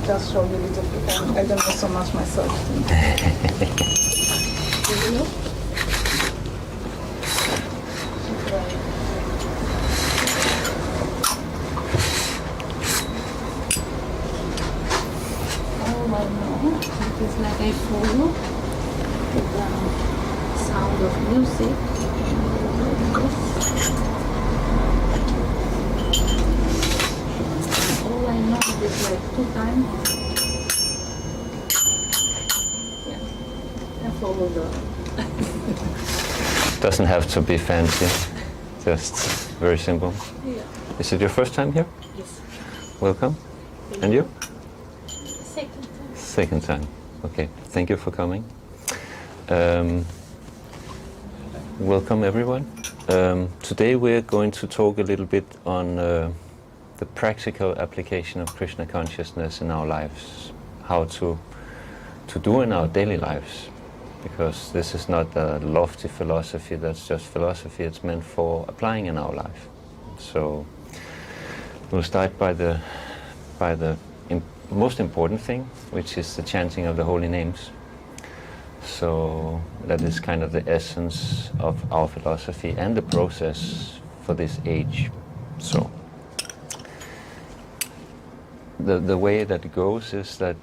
Just show you a little bit. I don't know so much myself. It is like I follow the sound of music. All I know is like 2 times. Yeah, I follow the. Doesn't have to be fancy, just very simple. Yeah. Is it your first time here? Yes. Welcome. And you? Second time. Second time. Okay, thank you for coming. Welcome everyone. Today we're going to talk a little bit on the practical application of Krishna consciousness in our lives. How to do in our daily lives. Because this is not a lofty philosophy that's just philosophy, it's meant for applying in our life. So we'll start by the most important thing, which is the chanting of the holy names. So that is kind of the essence of our philosophy and the process for this age. So the way that it goes is that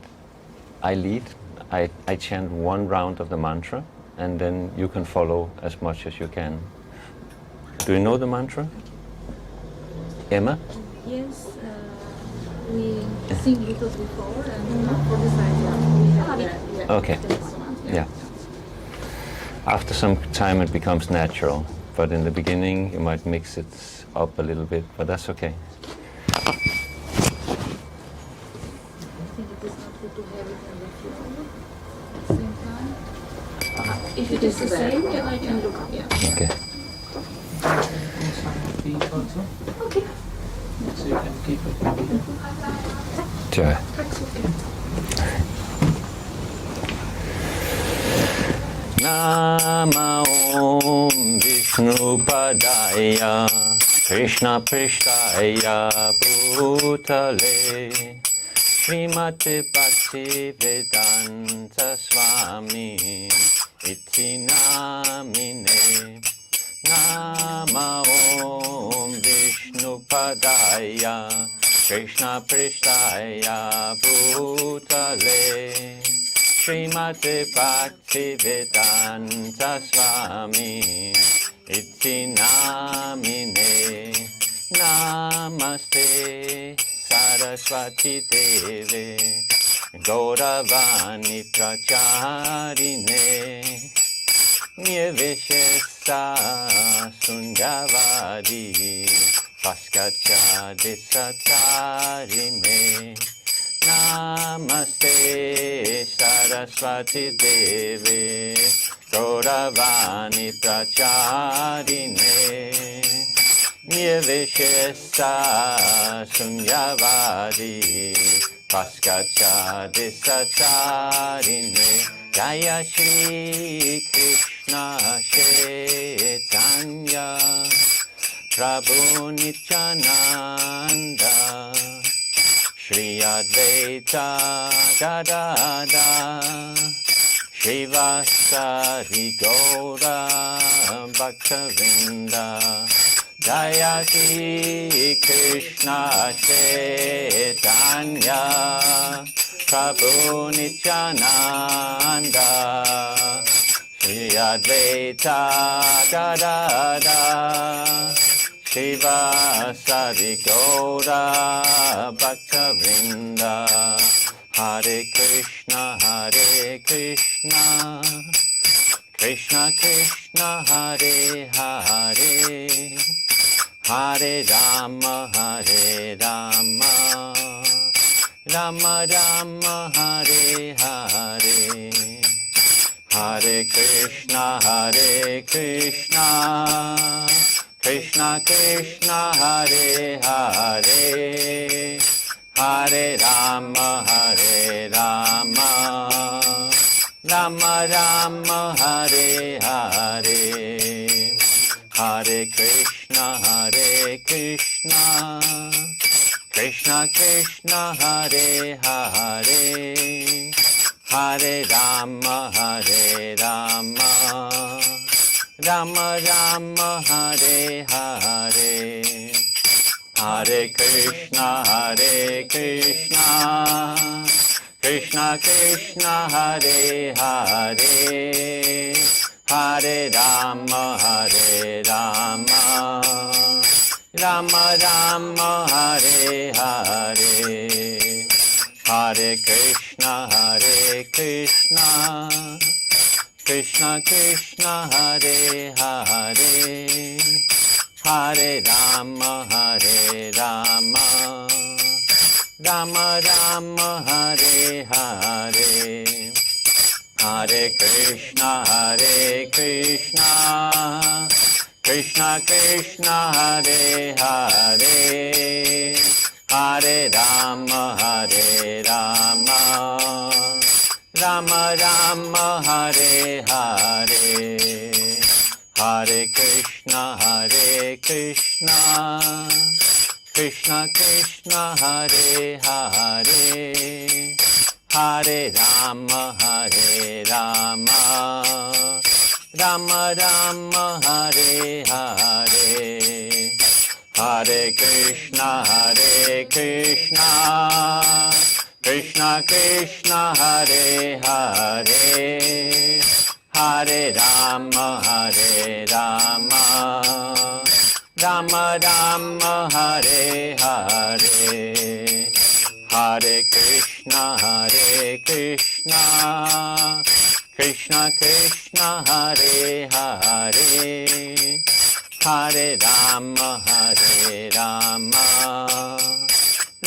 I lead, I chant one round of the mantra, and then you can follow as much as you can. Do you know the mantra? Emma? Yes, we sing little before and for the side, we have that. Okay. Yeah. After some time it becomes natural, but in the beginning you might mix it up a little bit, but that's okay. I think it is not good to have it on the floor at the same time. If it is the same, then I can look up. Yeah. Okay. Okay. So you can keep it moving. Sure. Nama Om Vishnu Padaya Krishna Prishtaya Bhutale Srimati Bhakti Vedanta Swami Iti Namine Nama Om Vishnu Padaya Krishna Prishtaya Bhutale Srimati Bhakti Vedanta Swami Iti Namine Namaste Saraswati Deve Gauravani Pracharine Nirvishesa Sunyavadi Paskacha Desatarine Namaste Saraswati Devi Gauravani Pracharine Nirvishesa Sunyavadi Paskacha Desatarine Jaya Shri Krishna Chaitanya Prabhu Nityananda Shri Advaita Gadada Shivasari Gaura Bhaktavinda Jaya Shri Krishna Chaitanya Prabhu Nityananda Shri Advaita Gadada Shiva Sari Gaura Bhaktavinda Hare Krishna Krishna Krishna Hare Hare Hare Rama Rama Rama Hare Hare Hare Krishna Krishna Krishna Hare Hare Hare Rama Rama Rama Hare Hare Hare Krishna Krishna Krishna Hare Hare, Hare Rama Rama Rama Hare Hare, Hare Krishna Krishna Krishna Hare Hare, Hare Rama Rama Rama Hare Hare, Hare Krishna Krishna Krishna Hare Hare, Hare Rama Rama Rama Hare Hare, Hare Krishna Krishna Krishna Hare Hare, Hare Rama Rama Rama Hare Hare, Hare Krishna Krishna Krishna Hare Hare, Hare Rama Rama Rama Hare Hare, Hare Krishna Krishna Krishna Hare Hare, Hare Rama Rama Rama Hare Hare, Hare Krishna Krishna Krishna Hare Hare, Hare Rama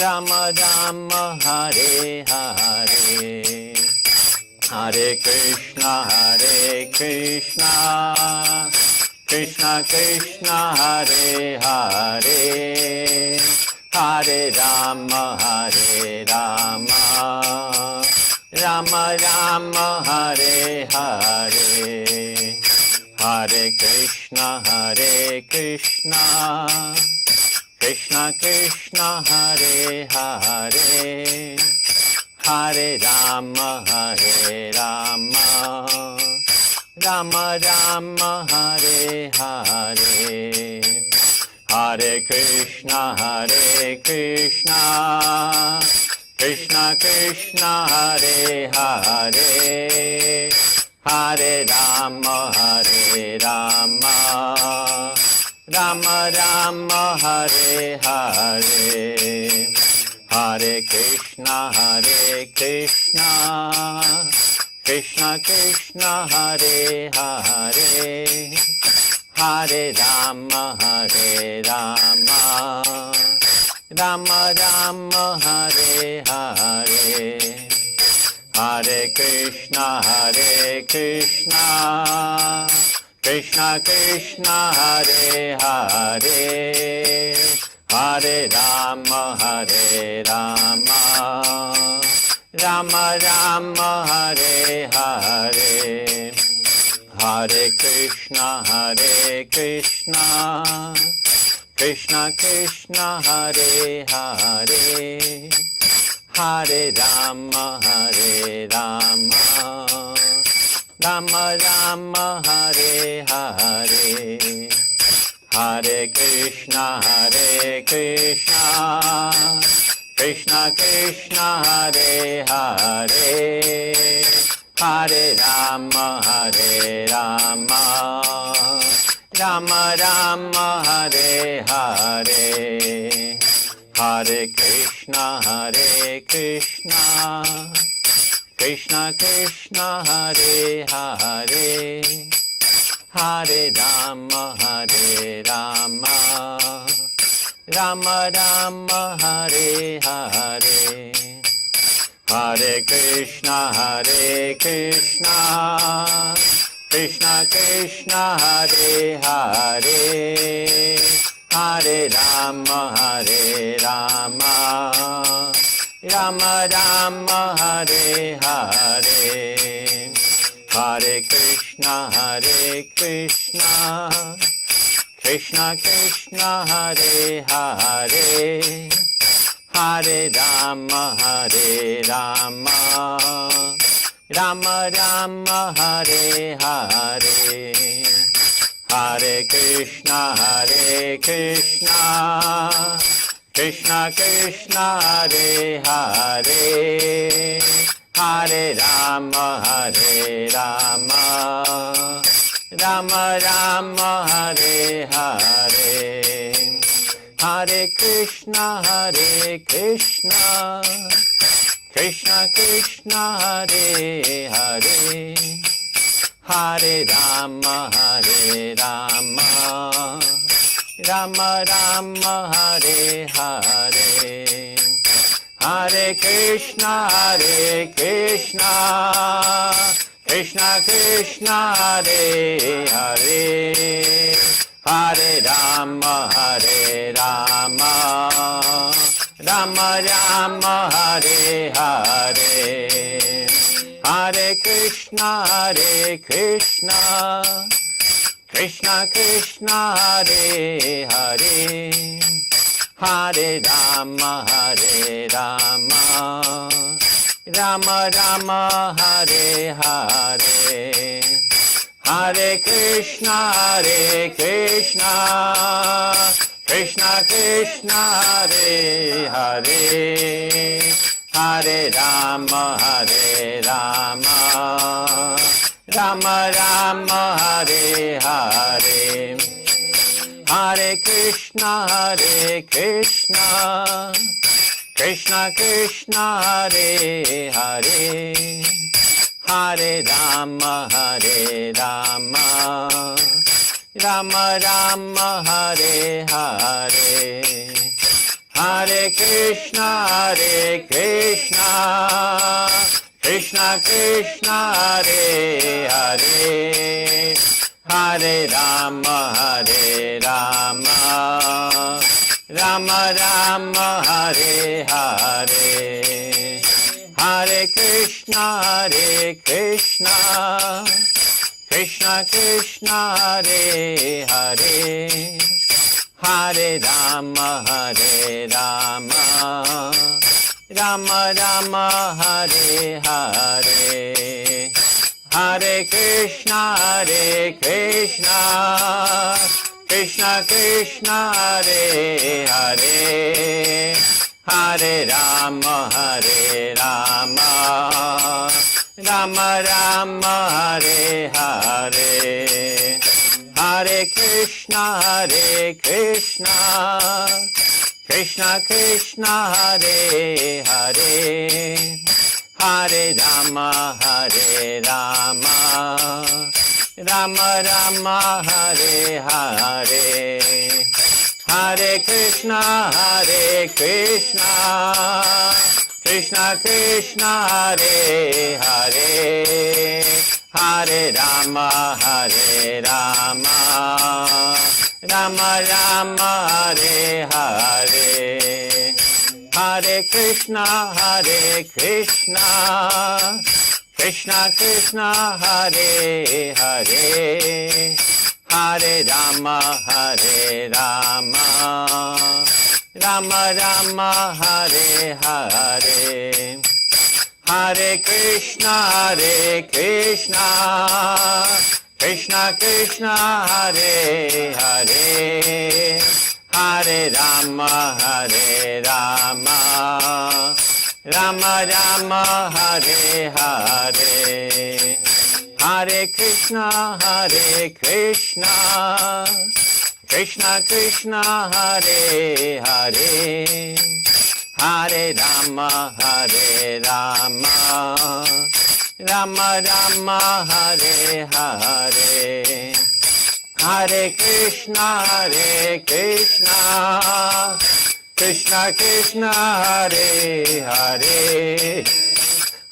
Rama Rama Hare Hare, Hare Krishna Krishna Krishna Hare Hare, Hare Rama Rama Rama Hare Hare, Hare Krishna Krishna Krishna Hare Hare, Hare Rama Rama Rama Hare Hare, Hare Krishna Krishna Krishna Hare Hare, Hare Rama Rama Rama Hare Hare, Hare Krishna Krishna Krishna Hare Hare, Hare Rama Rama Rama Hare Hare, Hare Krishna Krishna Krishna Hare Hare, Hare Rama Rama Rama Hare Hare, Hare Krishna Krishna Krishna Hare Hare, Hare Rama Rama Rama Hare Hare, Hare Krishna Krishna Krishna Hare Hare, Hare Rama Rama Rama Hare Hare, Hare Krishna Krishna Krishna Hare Hare, Hare Rama Rama Rama Hare Hare, Hare Krishna Krishna Krishna Hare Hare, Hare Rama Rama Rama Hare Hare, Hare Krishna Krishna Krishna Hare Hare, Hare Rama, Hare Rama, Rama Rama, Hare Hare, Hare Krishna, Hare Krishna, Krishna Krishna, Hare Hare, Hare Rama, Hare Rama, Rama Rama, Hare Hare, Hare Krishna, Hare Krishna, Krishna Krishna, Hare Hare, Hare Rama, Hare Rama, Rama Rama, Hare Hare, Hare Krishna, Hare Krishna, Krishna Krishna, Hare Hare, Hare Rama, Hare Rama, Rama Rama, Hare Hare, Hare Krishna, Hare Krishna, Krishna Krishna, Hare Hare, Hare Rama, Hare Rama, Rama Rama, Hare Hare, Hare Krishna, Hare Krishna, Krishna Krishna, Hare Hare, Hare Rama, Hare Rama, Rama Rama, Hare Hare, Hare Krishna, Hare Krishna, Krishna Krishna, Hare Hare, Hare Rama, Hare Rama, Rama Rama, Hare Hare, Hare Krishna, Hare Krishna, Krishna Krishna, Hare Hare, Hare Rama, Hare Rama, Rama Rama, Hare Hare, Hare Krishna, Hare Krishna, Krishna Krishna, Hare Hare, Hare Rama, Hare Rama, Rama Rama, Hare Hare, Hare Krishna, Hare Krishna, Krishna Krishna, Hare Hare, Hare Rama, Hare Rama, Rama Rama, Hare Hare, Hare Krishna, Hare Krishna, Krishna Krishna, Hare Hare, Hare Rama, Hare Rama, Rama Rama, Hare Hare, Hare Krishna, Hare Krishna, Krishna Krishna, Hare Hare, Hare Rama, Hare Rama, Rama Rama, Hare Hare, Hare Krishna, Hare Krishna, Krishna Krishna, Hare Hare, Hare Rama, Hare Rama, Rama Rama, Hare Hare, Hare Krishna, Hare Krishna, Krishna Krishna, Hare Hare, Hare Rama, Hare Rama, Rama Rama, Hare Hare, Hare Krishna, Hare Krishna, Krishna Krishna, Hare Hare, Hare Rama, Hare Rama, Rama Rama, Hare Hare, Hare Krishna, Hare Krishna, Krishna Krishna, Hare Hare,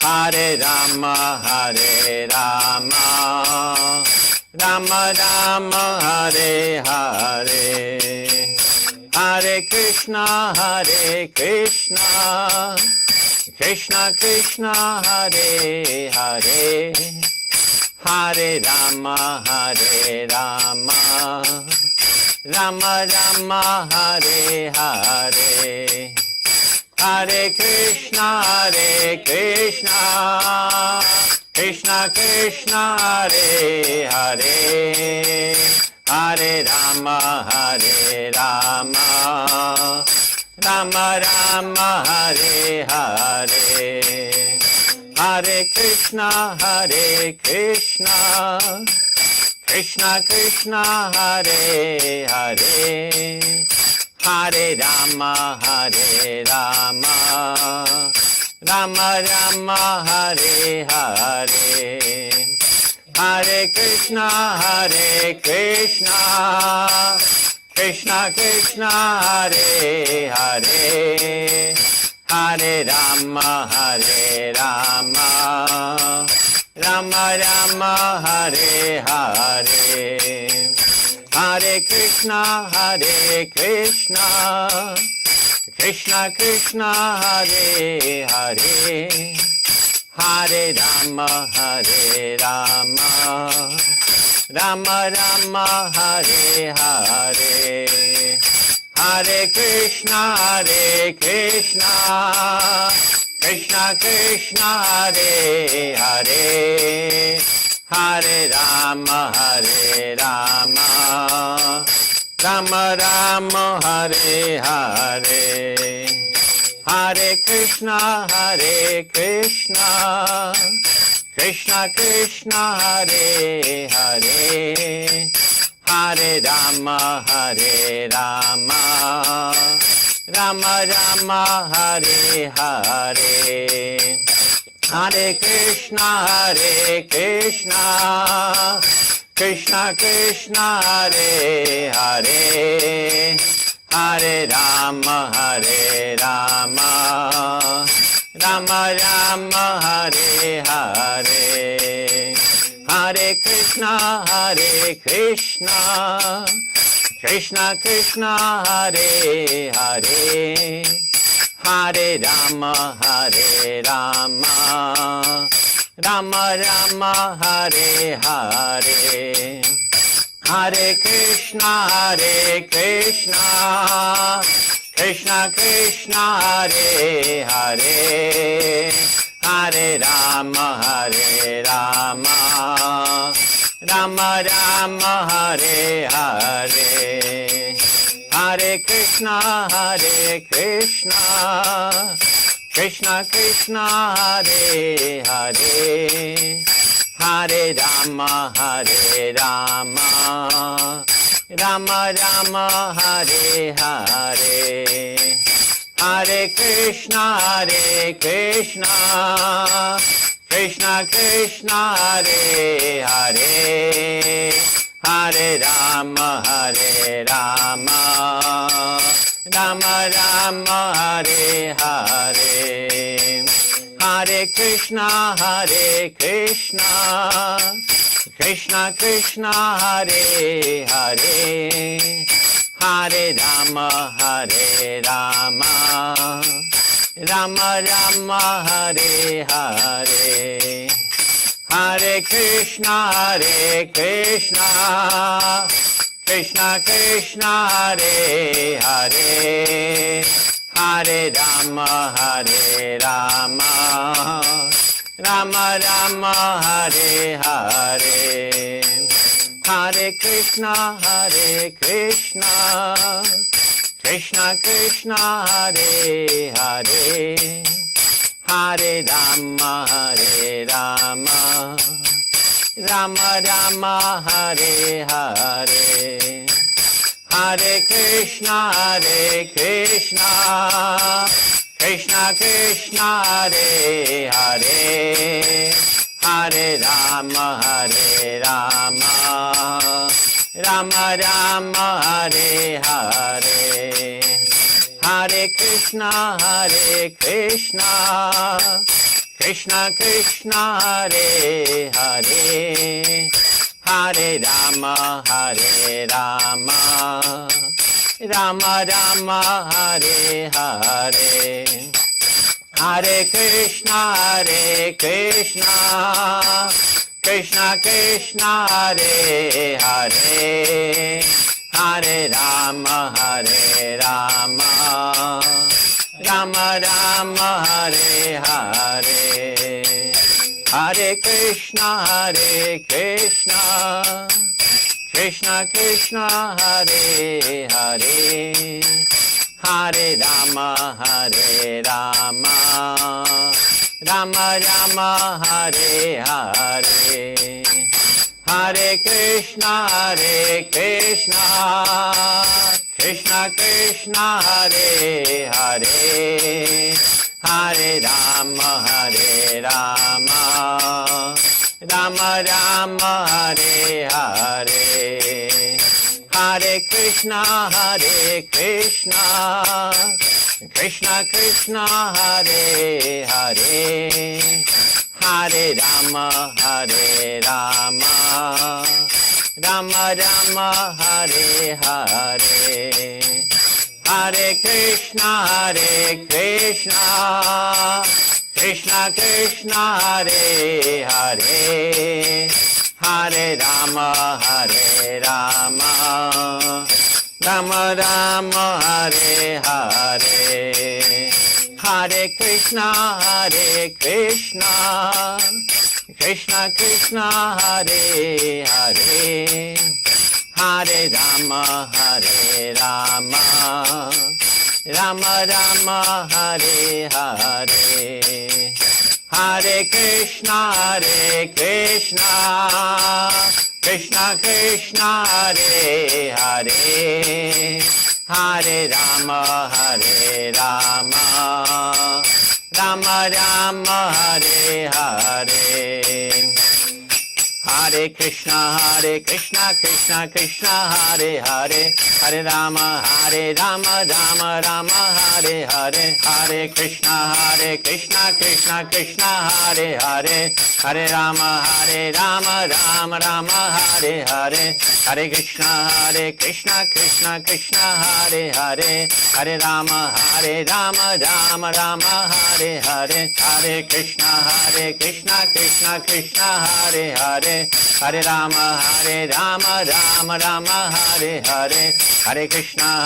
Hare Rama, Hare Rama, Rama Rama, Hare Hare, Hare Krishna, Hare Krishna, Krishna Krishna, Hare Hare, Hare Rama, Hare Rama, Rama Rama, Hare Hare, Hare Krishna, Krishna Krishna, Hare Hare, Hare Rama, Rama Rama, Hare Hare, Hare Krishna, Krishna Krishna, Hare Hare, Hare Rama, Rama Rama, Hare Hare, Hare Krishna, Krishna Krishna, Hare Hare, Hare Rama, Rama Rama, Hare Hare, Hare Krishna, Krishna Krishna, Hare Hare, Hare Rama, Rama Rama, Hare Hare, Hare Krishna, Krishna Krishna, Hare Hare, Hare Rama, Rama Rama, Hare Hare, Hare Krishna, Krishna Krishna, Hare Hare, Hare Rama, Rama Rama, Hare Hare, Hare Krishna, Krishna Krishna, Hare Hare, Hare Rama, Rama Rama, Hare Hare, Hare Krishna, Krishna Krishna, Hare Hare, Hare Rama, Rama Rama, Hare Hare, Hare Krishna, Krishna Krishna, Hare Hare, Hare Rama, Rama Rama, Hare Hare, Hare Krishna, Krishna Krishna, Hare Hare, Hare Rama, Rama Rama, Hare Hare, Hare Krishna, Krishna Krishna, Hare Hare, Hare Rama, Rama Rama, Hare Hare, Hare Krishna, Krishna Krishna, Hare Hare, Hare Rama, Rama Rama, Hare Hare, Hare Krishna, Krishna Krishna, Hare Hare, Hare Rama, Rama Rama, Hare Hare, Hare Krishna, Krishna Krishna, Hare Hare, Hare Rama, Rama Rama, Hare Hare, Hare Krishna, Krishna Krishna, Hare Hare, Hare Rama, Rama Rama, Hare Hare, Hare Krishna, Krishna Krishna, Hare Hare, Hare Rama, Rama Rama, Hare Hare, Hare Krishna, Krishna Krishna, Hare Hare, Hare Rama, Rama Rama Hare Hare, Hare Krishna Krishna Krishna Hare Hare, Hare Rama Rama Rama Hare Hare, Hare Krishna Krishna Krishna Hare Hare, Hare Rama Rama Rama Hare Hare, Hare Krishna Krishna Krishna Hare Hare, Hare Rama Rama Rama Hare Hare, Hare Krishna Krishna Krishna Hare Hare, Hare Rama Rama Rama Hare Hare, Hare Krishna Krishna Krishna Hare Hare, Hare Rama Rama Rama Hare Hare, Hare Krishna Krishna Krishna Hare Hare, Hare Rama Rama Rama Hare Hare, Hare Krishna Krishna Hare Hare, Hare Rama Rama Hare Hare, Hare Krishna Krishna Hare Hare, Hare Rama Rama Hare Hare, Hare Krishna Krishna Hare Hare, Hare Rama Rama Hare Hare, Hare Krishna Krishna Hare Hare, Hare Rama Rama Hare Hare, Hare Krishna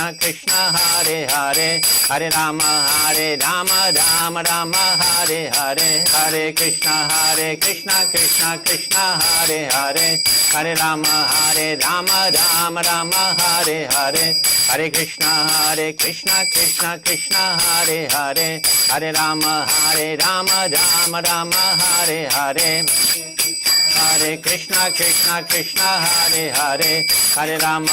Krishna Hare Hare, Hare Rama Rama Hare Hare, Hare Krishna Krishna Hare Hare, Hare Rama Rama Hare Hare, Hare Krishna Krishna Hare Hare, Hare Rama Rama Hare Hare, Hare Krishna Hare Hare, Hare Rama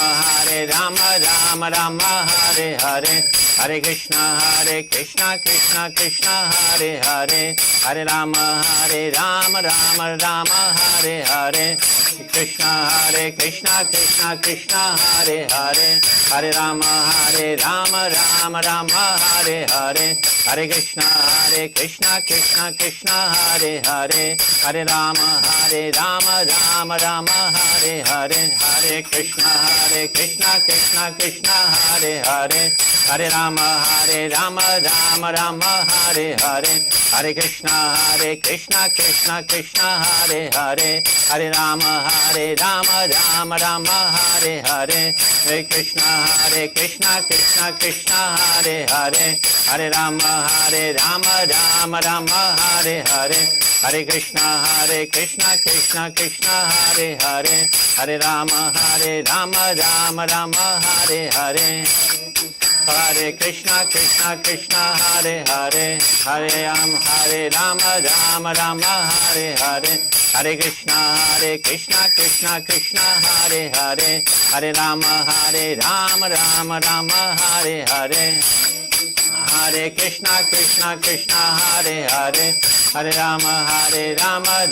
Rama Hare Hare, Hare Krishna Krishna Hare Hare, Hare Rama Rama Hare Hare, Krishna Krishna Hare Hare, Hare Rama Rama Hare Hare, Hare Krishna Krishna Hare Hare, Hare Rama Rama Hare Hare, Hare Krishna Krishna Hare Hare, Hare Rama Rama Hare Hare, Hare Krishna Krishna Hare Hare, Hare Rama Rama Hare Hare, Hare Krishna Krishna Hare Hare, Hare Rama Rama Hare Hare, Hare Krishna Krishna Hare Hare, Hare Rama Rama Hare Hare, Hare Krishna Hare Hare, Hare Rama Rama Hare Hare, Hare Krishna Krishna Hare Hare, Hare Rama Rama Hare Hare, Hare Krishna Hare Hare, Hare Rama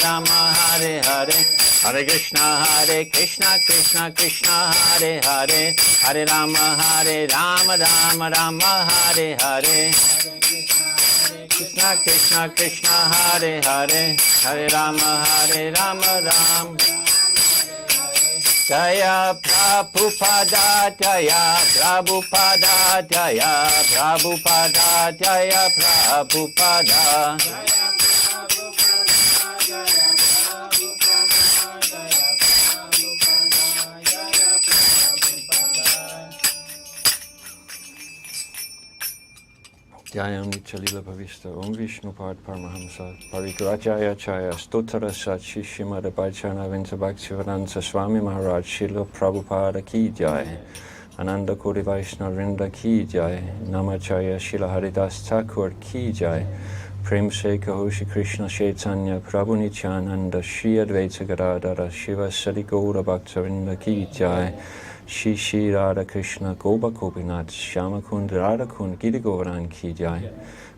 Rama Hare Hare, Hare Krishna Krishna Hare Hare, Hare Rama Rama Hare Hare, Krishna Hare Hare, Hare Rama Ram. Jaya Prabhupada, Jaya Prabhupada, Jaya Prabhupada, Jaya Prabhupada. Jayam Nichalila Pavista Om Vishnu Pad Paramahamsa Parigrajaya Chaya Stotara Sat Shishima Bhajana Vinta Bhaktivedanta Swami Maharaj Srila Prabhupada Ki Jai Ananda Kodi Vaishnava Vrinda Ki Jai Namacharya Srila Haridas Thakur Ki Jai Prem Se Kaho Shri Krishna Chaitanya Prabhu Nityananda Shri Advaita Gadadara Shiva Sadi Gaura Bhaktavinda Ki Jai Shri Shri Radha Krishna Gopa Gopinath Shyama Kund Radha Kund Gita Govardhan Ki Jai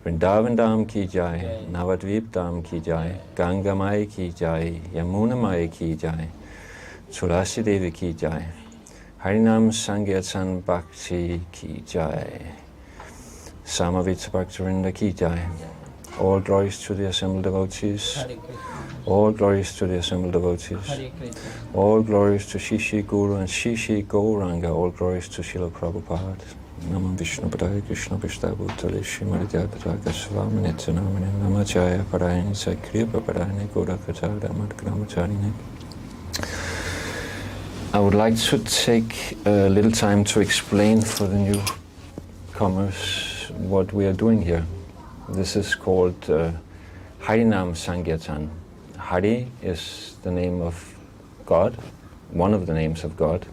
Vrindavan Dham Ki Jai Navadvip Dham Ki Jai Ganga Mai Ki Jai Yamuna Mai Ki Jai Tulasi Devi Ki Jai Harinam Sankirtan Bhakti Ki Jai Samavita Bhaktavinda Ki Jai. All glories to the assembled devotees. Hare Krishna. All glories to the assembled devotees. Hare Krishna. All glories to Shishi Guru and Shishi Gauranga. All glories to Srila Prabhupada. Namam Vishnu Padaya Krishna Vishtabu Talishi Madhyadaraga Svamanityanamani Namachaya Parayani Sakripa Parayani Gura Katada Madhgramacharine. I would like to take a little time to explain for the newcomers what we are doing here. This is called Harinam Sankirtan. Hari is the name of God, one of the names of God,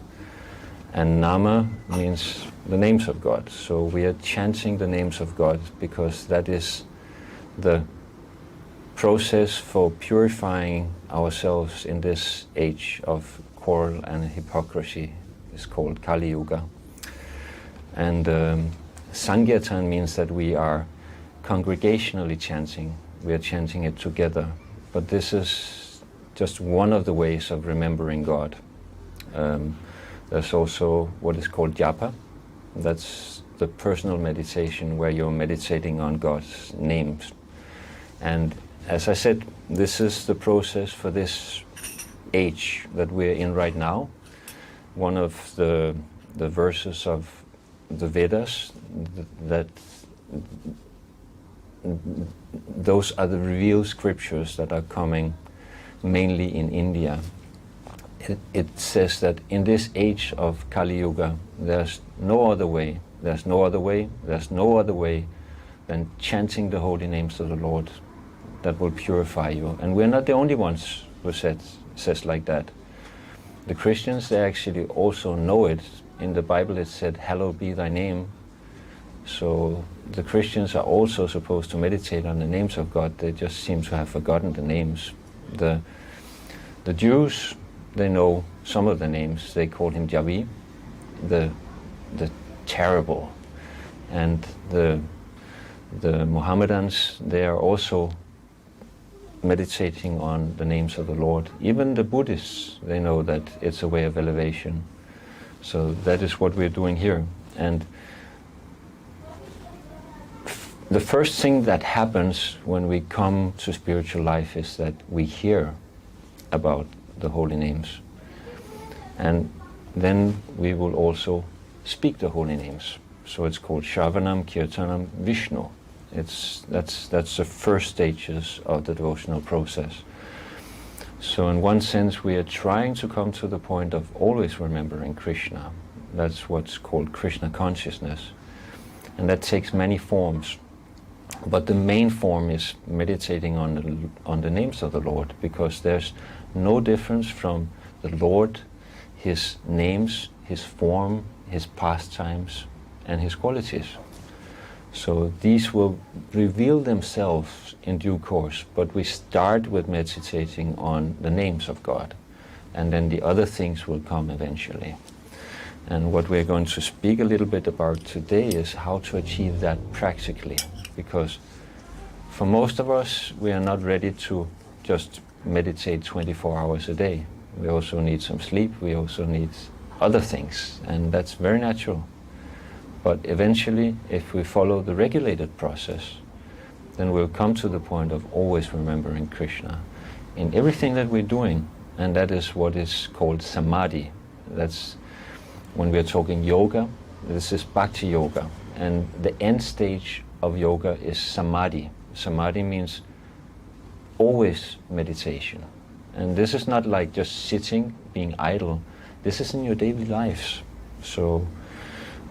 and Nama means the names of God. So we are chanting the names of God because that is the process for purifying ourselves in this age of quarrel and hypocrisy. It's called Kali Yuga. And Sankirtan means that we are congregationally chanting. We are chanting it together. But this is just one of the ways of remembering God. There's also what is called japa. That's the personal meditation where you're meditating on God's names. And as I said, this is the process for this age that we're in right now. One of the verses of the Vedas that those are the real scriptures that are coming mainly in India. It says that in this age of Kali Yuga, there's no other way than chanting the holy names of the Lord that will purify you. And we're not the only ones who says like that. The Christians, they actually also know it. In the Bible it said, "Hallowed be thy name." So the Christians are also supposed to meditate on the names of God. They just seem to have forgotten the names. The Jews, they know some of the names. They call him Javi, the terrible. And the Mohammedans, they are also meditating on the names of the Lord. Even the Buddhists, they know that it's a way of elevation. So that is what we're doing here. And the first thing that happens when we come to spiritual life is that we hear about the holy names. And then we will also speak the holy names. So it's called Shravanam Kirtanam Vishnu. That's the first stages of the devotional process. So in one sense we are trying to come to the point of always remembering Krishna. That's what's called Krishna consciousness. And that takes many forms. But the main form is meditating on the names of the Lord, because there's no difference from the Lord, His names, His form, His pastimes, and His qualities. So these will reveal themselves in due course, but we start with meditating on the names of God, and then the other things will come eventually. And what we're going to speak a little bit about today is how to achieve that practically, because for most of us, we are not ready to just meditate 24 hours a day. We also need some sleep, we also need other things, and that's very natural. But eventually, if we follow the regulated process, then we'll come to the point of always remembering Krishna in everything that we're doing, and that is what is called samadhi. That's when we're talking yoga, this is bhakti yoga, and the end stage of yoga is samadhi. Samadhi means always meditation. And this is not like just sitting, being idle. This is in your daily lives. So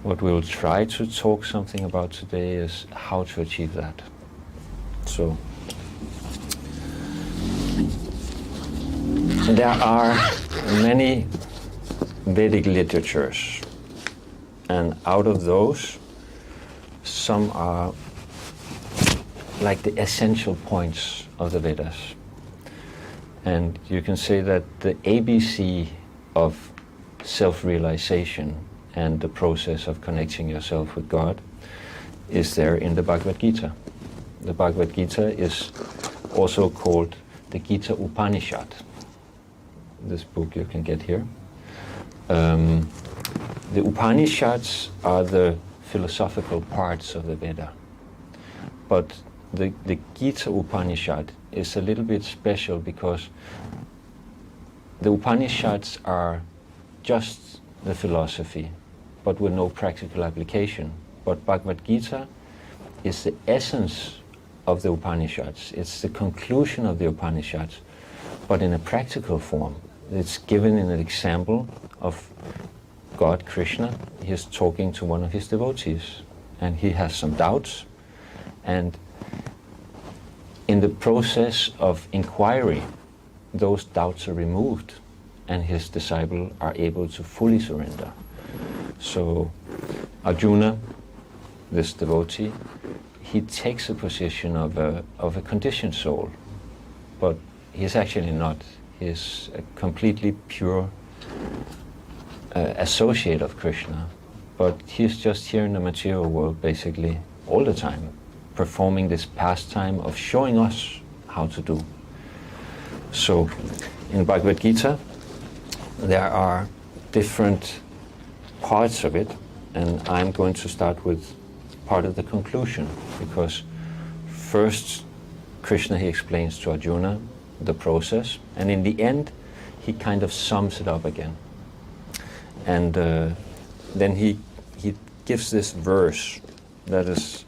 what we'll try to talk something about today is how to achieve that. So, there are many Vedic literatures, and out of those, some are like the essential points of the Vedas. And you can say that the ABC of self-realization and the process of connecting yourself with God is there in the Bhagavad Gita. The Bhagavad Gita is also called the Gita Upanishad. This book you can get here. The Upanishads are the philosophical parts of the Veda. But the Gita Upanishad is a little bit special because the Upanishads are just the philosophy, but with no practical application. But Bhagavad Gita is the essence of the Upanishads. It's the conclusion of the Upanishads, but in a practical form. It's given in an example of God, Krishna. He's talking to one of his devotees, and he has some doubts, and in the process of inquiry, those doubts are removed, and his disciple are able to fully surrender. So Arjuna, this devotee, he takes a position of a conditioned soul, but he's actually not. He's a completely pure associate of Krishna, but he's just here in the material world basically all the time, performing this pastime of showing us how to do. So in Bhagavad Gita, there are different parts of it, and I'm going to start with part of the conclusion, because first Krishna, he explains to Arjuna the process, and in the end he kind of sums it up again. And then he gives this verse that is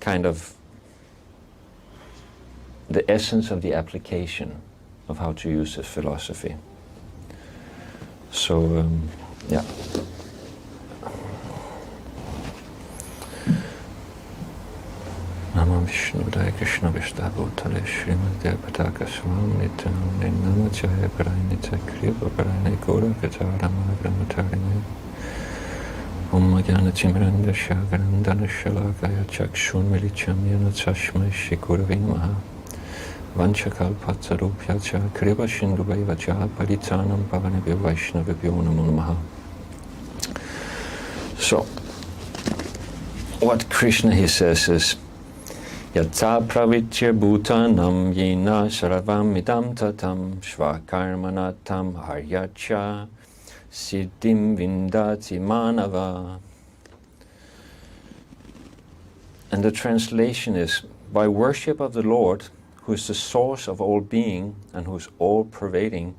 kind of the essence of the application of how to use this philosophy. So, yeah. Nama Vishnu Hare Krishna Vishta Bhutale Srimad Pataka Swam Nitai Nama Jaya Parai Nitai Kriya Parai Gora Katarama Gramatarine Om Jnana Timranda Shagarandana Shalakaya Chakshun Milicham Yana Tashma Shikuravi Namaha Vanchakal Patsarupyacha Kriya Shindu Vaja Paritanam Pavanabhyo Vaishnavibhyo Namo Namaha. So, what Krishna, he says, is Yatha pravitya bhutanam yena sarvam idam tatam shvakarmanatam haryacha siddhim vindati manava. And the translation is, by worship of the Lord, who is the source of all being and who is all-pervading,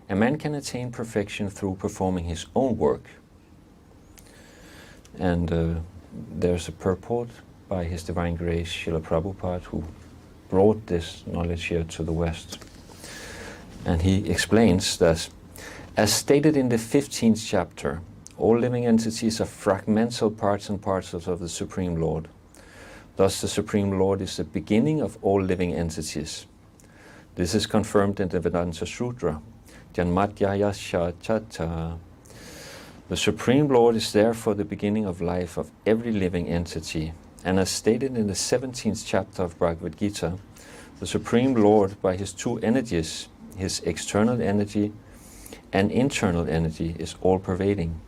a man can attain perfection through performing his own work. And there's a purport by His Divine Grace, Srila Prabhupada, who brought this knowledge here to the West. And he explains that, as stated in the 15th chapter, all living entities are fragmental parts and parcels of the Supreme Lord. Thus the Supreme Lord is the beginning of all living entities. This is confirmed in the Vedanta Sutra, Janmatyaya Chata. The Supreme Lord is therefore the beginning of life of every living entity. And as stated in the 17th chapter of Bhagavad Gita, the Supreme Lord, by his two energies, his external energy and internal energy, is all-pervading.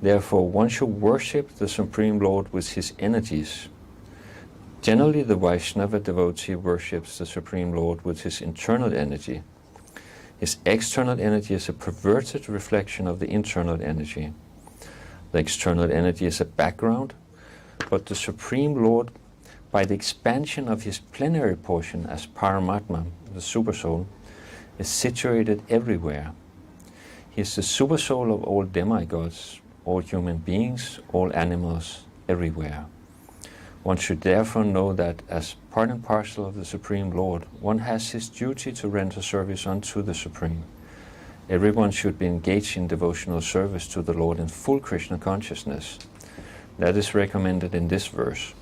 Therefore, one should worship the Supreme Lord with his energies. Generally, the Vaishnava devotee worships the Supreme Lord with his internal energy. His external energy is a perverted reflection of the internal energy. The external energy is a background, but the Supreme Lord, by the expansion of his plenary portion as Paramatma, the Supersoul, is situated everywhere. He is the Supersoul of all demigods, all human beings, all animals, everywhere. One should therefore know that as part and parcel of the Supreme Lord, one has his duty to render service unto the Supreme. Everyone should be engaged in devotional service to the Lord in full Krishna consciousness. That is recommended in this verse.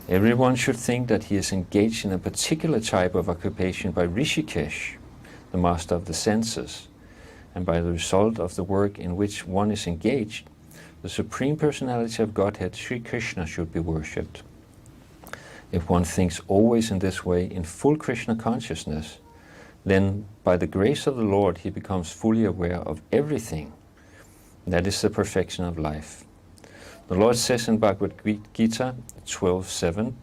Everyone should think that he is engaged in a particular type of occupation by Rishikesh, the master of the senses, and by the result of the work in which one is engaged, the Supreme Personality of Godhead, Sri Krishna, should be worshipped. If one thinks always in this way, in full Krishna consciousness, then by the grace of the Lord he becomes fully aware of everything. That is the perfection of life. The Lord says in Bhagavad Gita 12:7,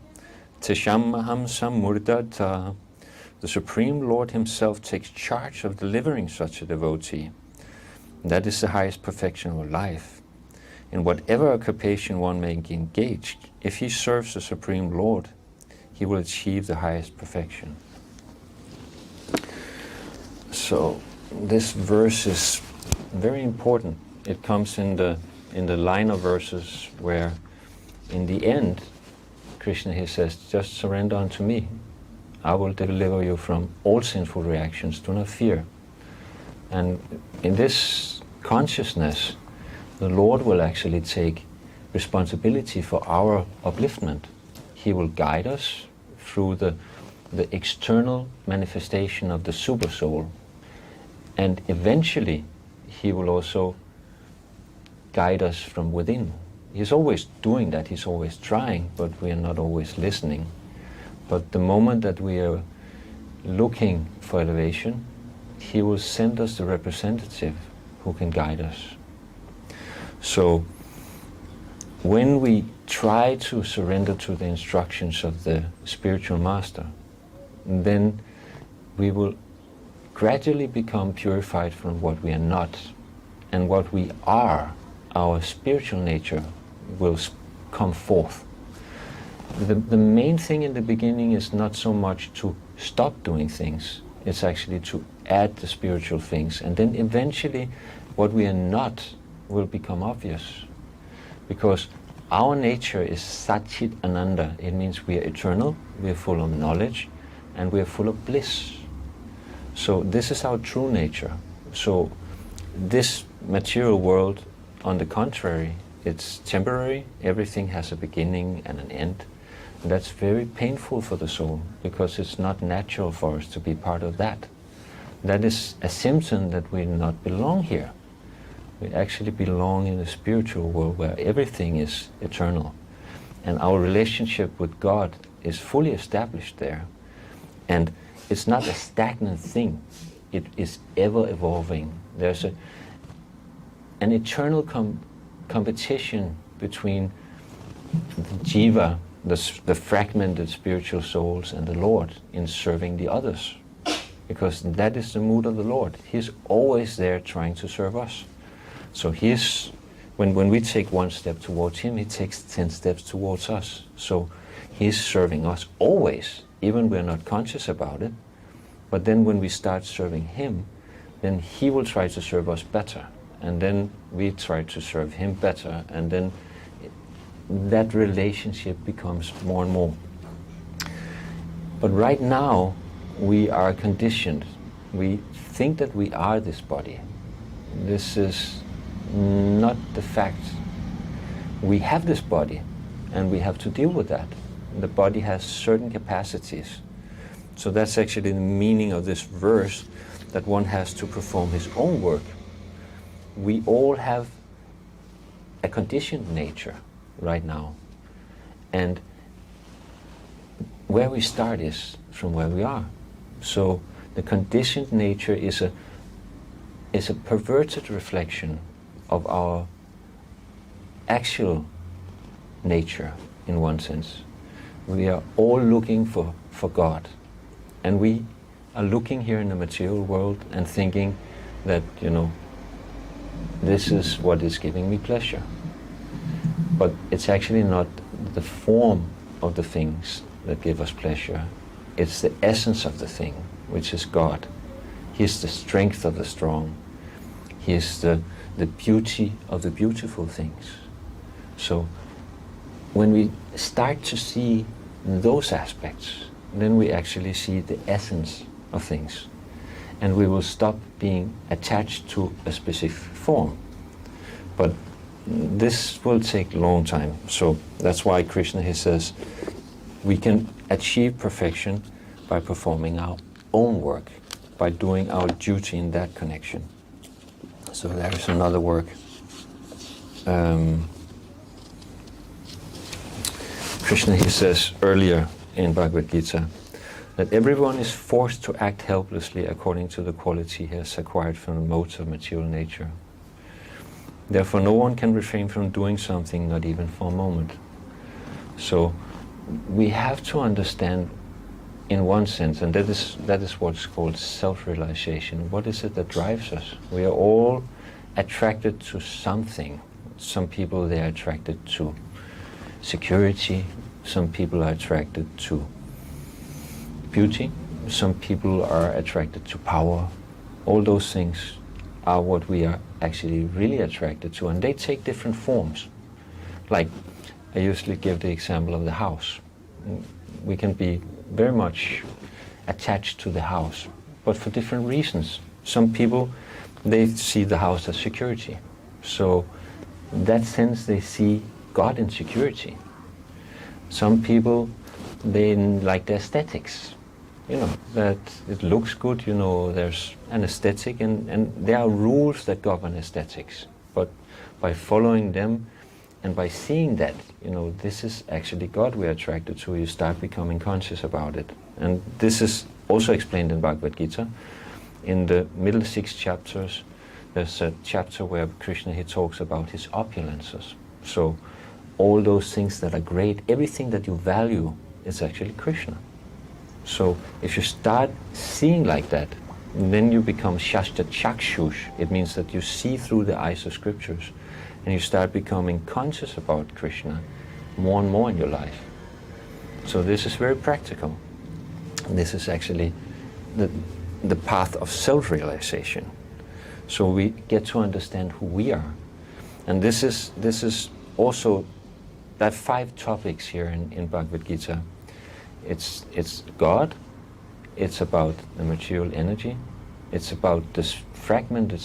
Teshamaham samurdata. The Supreme Lord himself takes charge of delivering such a devotee. That is the highest perfection of life. In whatever occupation one may engage, if he serves the Supreme Lord, he will achieve the highest perfection. So this verse is very important. It comes in the line of verses where in the end Krishna, he says, just surrender unto me. I will deliver you from all sinful reactions. Do not fear. And in this consciousness, the Lord will actually take responsibility for our upliftment. He will guide us through the external manifestation of the super soul. And eventually, he will also guide us from within. He's always doing that, he's always trying, but we are not always listening. But the moment that we are looking for elevation, he will send us the representative who can guide us. So when we try to surrender to the instructions of the spiritual master, then we will gradually become purified from what we are not. And what we are, our spiritual nature, will come forth. The main thing in the beginning is not so much to stop doing things, it's actually to add the spiritual things, and then eventually what we are not will become obvious. Because our nature is Satchit Ananda. It means we are eternal, we are full of knowledge, and we are full of bliss. So this is our true nature. So this material world, on the contrary, it's temporary. Everything has a beginning and an end. And that's very painful for the soul, because it's not natural for us to be part of that. That is a symptom that we do not belong here. We actually belong in the spiritual world where everything is eternal. And our relationship with God is fully established there. And it's not a stagnant thing. It is ever evolving. There's an eternal competition between the jiva, the fragmented spiritual souls, and the Lord in serving the others. Because that is the mood of the Lord. He's always there trying to serve us. So when we take one step towards him, he takes 10 steps towards us. So he's serving us always, even we're not conscious about it. But then when we start serving him, then he will try to serve us better. And then we try to serve him better. And then that relationship becomes more and more. But right now, we are conditioned. We think that we are this body. This is not the fact. We have this body, and we have to deal with that. The body has certain capacities. So that's actually the meaning of this verse, that one has to perform his own work. We all have a conditioned nature right now. And where we start is from where we are. So the conditioned nature is a perverted reflection of our actual nature, in one sense. We are all looking for God. And we are looking here in the material world and thinking that, this is what is giving me pleasure. But it's actually not the form of the things that give us pleasure. It's the essence of the thing, which is God. He is the strength of the strong. He is the beauty of the beautiful things. So when we start to see those aspects, then we actually see the essence of things. And we will stop being attached to a specific form. But this will take a long time. So that's why Krishna, he says, we can achieve perfection by performing our own work, by doing our duty in that connection. So there is another work. Krishna, he says earlier in Bhagavad Gita that everyone is forced to act helplessly according to the quality he has acquired from the modes of material nature. Therefore, no one can refrain from doing something, not even for a moment. So we have to understand, in one sense, and that is what's called self-realization. What is it that drives us? We are all attracted to something. Some people, they are attracted to security. Some people are attracted to beauty. Some people are attracted to power. All those things are what we are actually really attracted to, and they take different forms. Like, I usually give the example of the house. We can be very much attached to the house, but for different reasons. Some people, they see the house as security. So in that sense, they see God in security. Some people, they like the aesthetics. You know, that it looks good, you know, there's an aesthetic, and there are rules that govern aesthetics. But by following them and by seeing that, you know, this is actually God we're attracted to, you start becoming conscious about it. And this is also explained in Bhagavad Gita. In the middle 6 chapters, there's a chapter where Krishna, he talks about his opulences. So all those things that are great, everything that you value is actually Krishna. So if you start seeing like that, then you become Shashta Chakshush. It means that you see through the eyes of scriptures, and you start becoming conscious about Krishna more and more in your life. So this is very practical. This is actually the path of self-realization. So we get to understand who we are. And this is also that 5 topics here in Bhagavad Gita. It's God, it's about the material energy, it's about this fragmented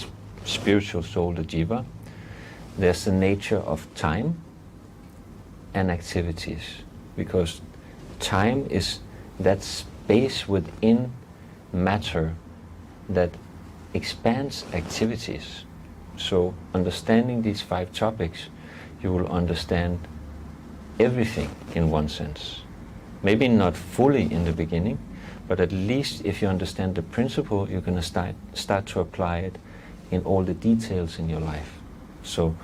spiritual soul, the jiva. There's the nature of time and activities, because time is that space within matter that expands activities. So understanding these 5 topics, you will understand everything in one sense. Maybe not fully in the beginning, but at least if you understand the principle, you're going to start to apply it in all the details in your life. So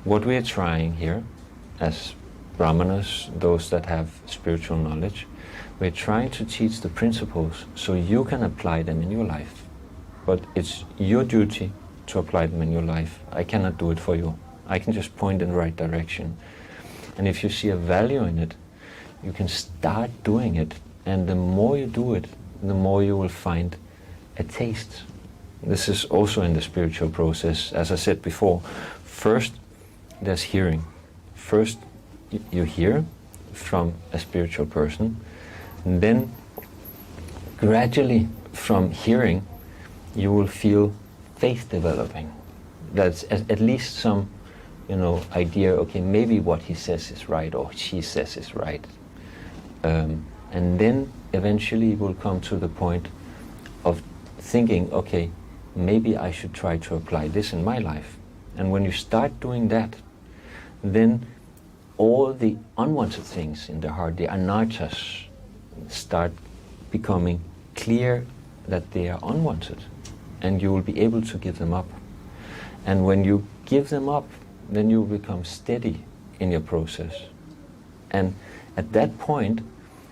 what we are trying here as brahmanas, those that have spiritual knowledge, we're trying to teach the principles so you can apply them in your life. But it's your duty to apply them in your life. I cannot do it for you. I can just point in the right direction. And if you see a value in it, you can start doing it, and the more you do it, the more you will find a taste. This is also in the spiritual process. As I said before, first there's hearing. First you hear from a spiritual person, and then gradually from hearing you will feel faith developing. That's at least some, you know, idea, okay, maybe what he says is right, or she says is right. And then eventually you will come to the point of thinking, okay, maybe I should try to apply this in my life. And when you start doing that, then all the unwanted things in the heart, the anarthas, start becoming clear that they are unwanted, and you will be able to give them up. And when you give them up, then you will become steady in your process. And at that point,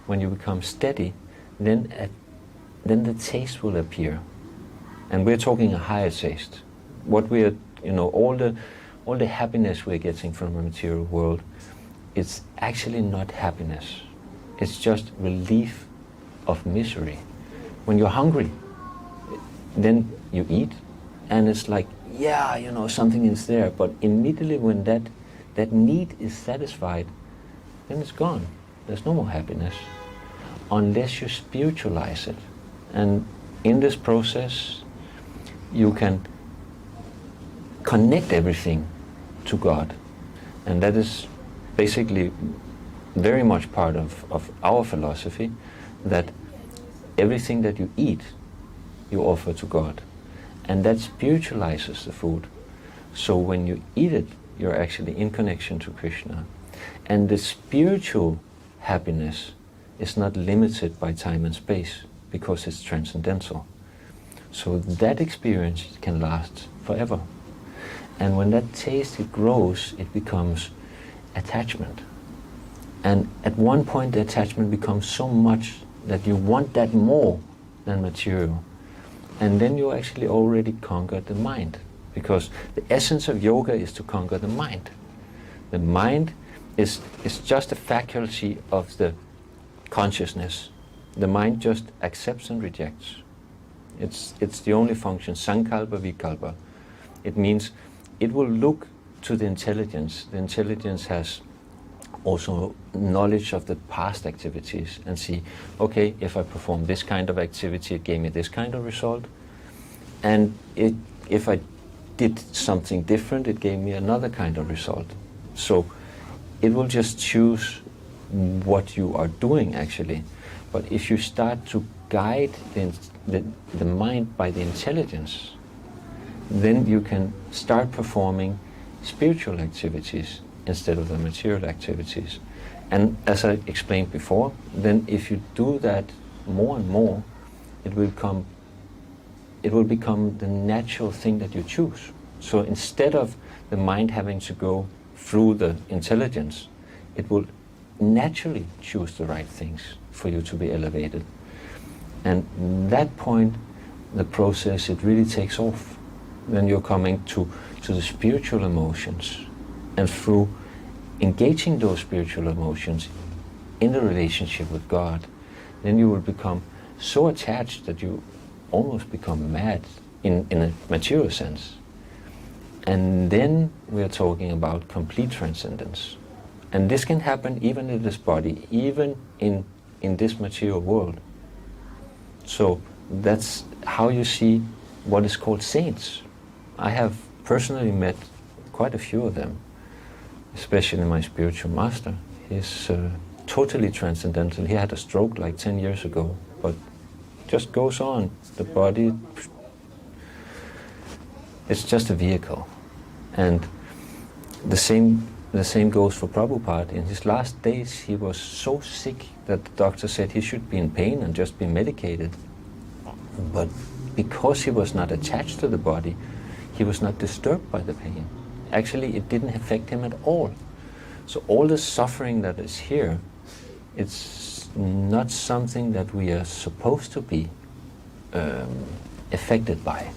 when you become steady, then the taste will appear. And we're talking a higher taste. What we are, you know, all the happiness we're getting from the material world, it's actually not happiness. It's just relief of misery. When you're hungry, then you eat, and it's like, yeah, you know, something is there. But immediately when that need is satisfied, then it's gone. There's no more happiness, unless you spiritualize it. And in this process, you can connect everything to God. And that is basically very much part of our philosophy, that everything that you eat, you offer to God. And that spiritualizes the food. So when you eat it, you're actually in connection to Krishna. And the spiritual happiness is not limited by time and space, because it's transcendental. So that experience can last forever. And when that taste, it grows, it becomes attachment. And at one point the attachment becomes so much that you want that more than material. And then you actually already conquered the mind. Because the essence of yoga is to conquer the mind. The mind is just a faculty of the consciousness. The mind just accepts and rejects. It's the only function, sankalpa vikalpa. It means it will look to the intelligence. The intelligence has also knowledge of the past activities and see, okay, if I perform this kind of activity, it gave me this kind of result. And if I did something different, it gave me another kind of result. So it will just choose what you are doing actually. But if you start to guide the mind by the intelligence, then you can start performing spiritual activities instead of the material activities. And as I explained before, then if you do that more and more, it will become the natural thing that you choose. So instead of the mind having to go through the intelligence, it will naturally choose the right things for you to be elevated. And that point, the process, it really takes off. Then you're coming to the spiritual emotions. And through engaging those spiritual emotions in the relationship with God, then you will become so attached that you almost become mad in a material sense. And then we are talking about complete transcendence. And this can happen even in this body, even in this material world. So that's how you see what is called saints. I have personally met quite a few of them, especially my spiritual master. He's totally transcendental. He had a stroke like 10 years ago, but just goes on. The body, it's just a vehicle. And the same goes for Prabhupada. In his last days, he was so sick that the doctor said he should be in pain and just be medicated. But because he was not attached to the body, he was not disturbed by the pain. Actually, it didn't affect him at all. So all the suffering that is here, it's not something that we are supposed to be affected by.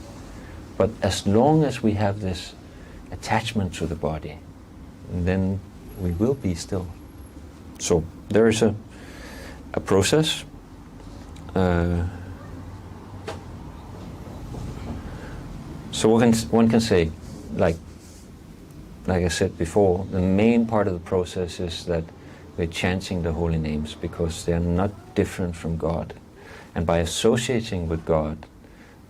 But as long as we have this attachment to the body, then we will be still. So there is a process. So one can say, like I said before, the main part of the process is that we're chanting the holy names because they are not different from God. And by associating with God,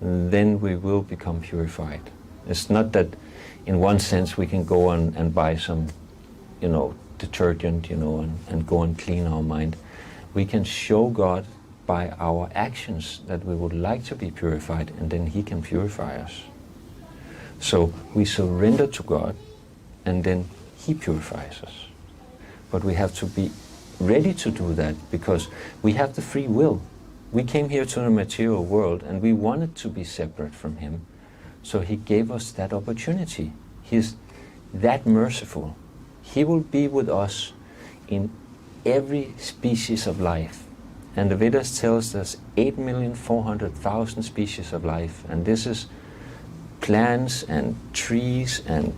then we will become purified. It's not that in one sense we can go and buy some, detergent, and go and clean our mind. We can show God by our actions that we would like to be purified, and then He can purify us. So we surrender to God, and then He purifies us. But we have to be ready to do that because we have the free will. We came here to the material world and we wanted to be separate from Him. So He gave us that opportunity. He is that merciful. He will be with us in every species of life. And the Vedas tells us 8,400,000 species of life. And this is plants and trees and,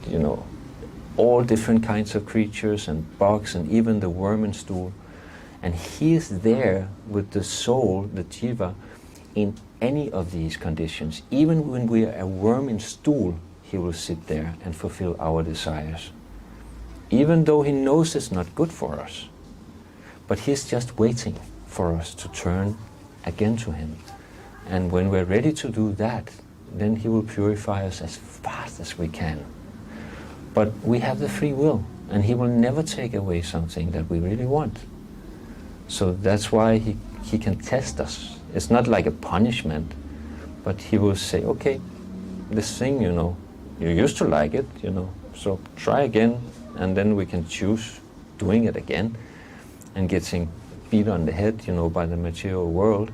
all different kinds of creatures and bugs and even the worm and stool. And He is there with the soul, the jiva, in any of these conditions. Even when we are a worm in stool, He will sit there and fulfill our desires. Even though He knows it's not good for us. But He's just waiting for us to turn again to Him. And when we're ready to do that, then He will purify us as fast as we can. But we have the free will, and he will never take away something that we really want. So that's why he can test us. It's not like a punishment, but he will say, okay, this thing, you used to like it, so try again, and then we can choose doing it again and getting beat on the head, by the material world.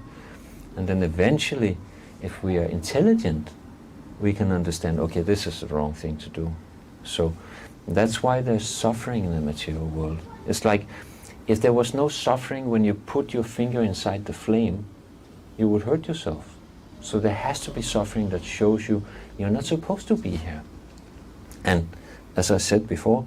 And then eventually, if we are intelligent, we can understand, okay, this is the wrong thing to do. So that's why there's suffering in the material world. It's like, if there was no suffering when you put your finger inside the flame, you would hurt yourself. So there has to be suffering that shows you you're not supposed to be here. And as I said before,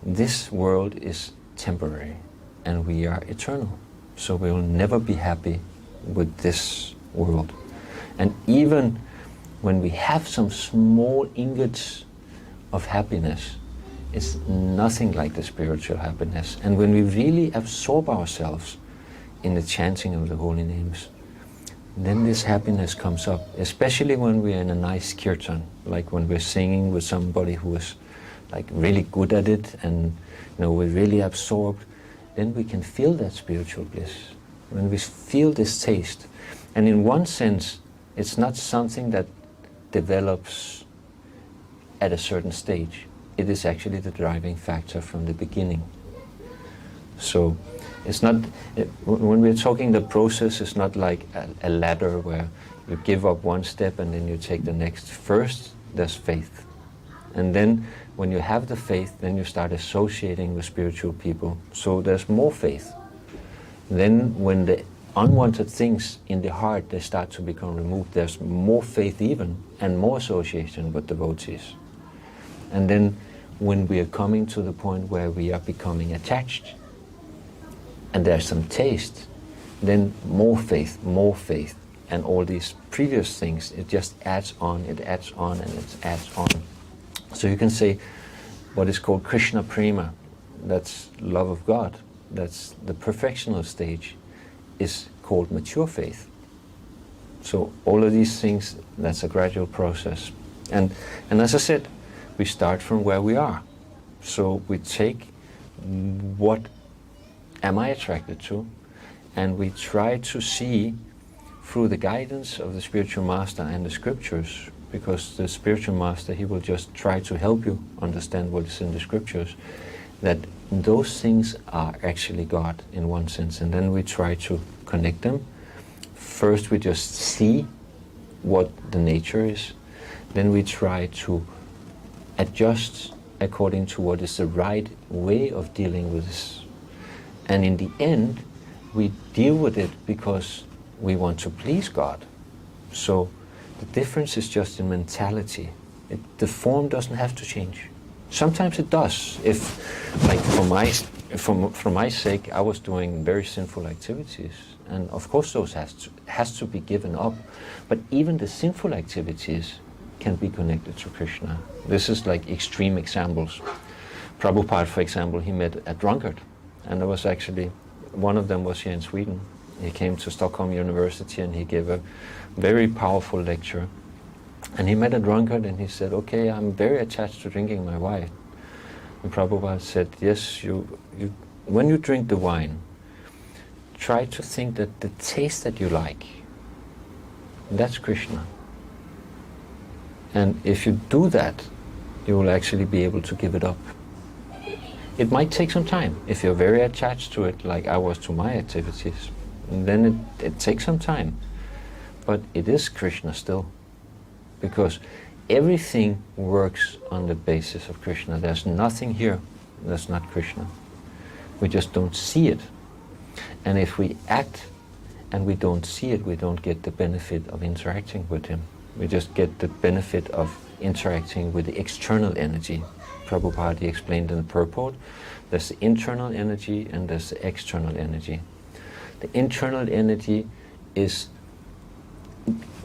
this world is temporary and we are eternal. So we will never be happy with this world. And even when we have some small ingots of happiness, it's nothing like the spiritual happiness. And when we really absorb ourselves in the chanting of the holy names, then this happiness comes up, especially when we're in a nice kirtan, like when we're singing with somebody who is like really good at it, and we're really absorbed, then we can feel that spiritual bliss. When we feel this taste. And in one sense, it's not something that develops at a certain stage. It is actually the driving factor from the beginning. So it's not, when we're talking the process, it's not like a ladder where you give up one step and then you take the next. First, there's faith. And then when you have the faith, then you start associating with spiritual people. So there's more faith. Then when the unwanted things in the heart, they start to become removed, there's more faith even, and more association with devotees. And then when we are coming to the point where we are becoming attached, and there's some taste, then more faith, and all these previous things, it just adds on, and it adds on. So you can say what is called Krishna Prema, that's love of God, that's the perfectional stage, is called mature faith. So all of these things, that's a gradual process. And as I said, we start from where we are. So we take what am I attracted to, and we try to see through the guidance of the spiritual master and the scriptures, because the spiritual master, he will just try to help you understand what is in the scriptures, that those things are actually God in one sense, and then we try to connect them. First we just see what the nature is, then we try to adjust according to what is the right way of dealing with this. And in the end, we deal with it because we want to please God. So the difference is just in mentality. The form doesn't have to change. Sometimes it does. If, like for my sake, I was doing very sinful activities, and of course those has to be given up. But even the sinful activities can be connected to Krishna. This is like extreme examples. Prabhupada, for example, he met a drunkard, and there was actually, one of them was here in Sweden. He came to Stockholm University and he gave a very powerful lecture. And he met a drunkard and he said, okay, I'm very attached to drinking my wine. And Prabhupada said, yes, when you drink the wine, try to think that the taste that you like, that's Krishna. And if you do that, you will actually be able to give it up. It might take some time. If you're very attached to it, like I was to my activities, then it takes some time. But it is Krishna still. Because everything works on the basis of Krishna. There's nothing here that's not Krishna. We just don't see it. And if we act and we don't see it, we don't get the benefit of interacting with him. We just get the benefit of interacting with the external energy. Prabhupada explained in the purport, there's the internal energy and there's the external energy. The internal energy is,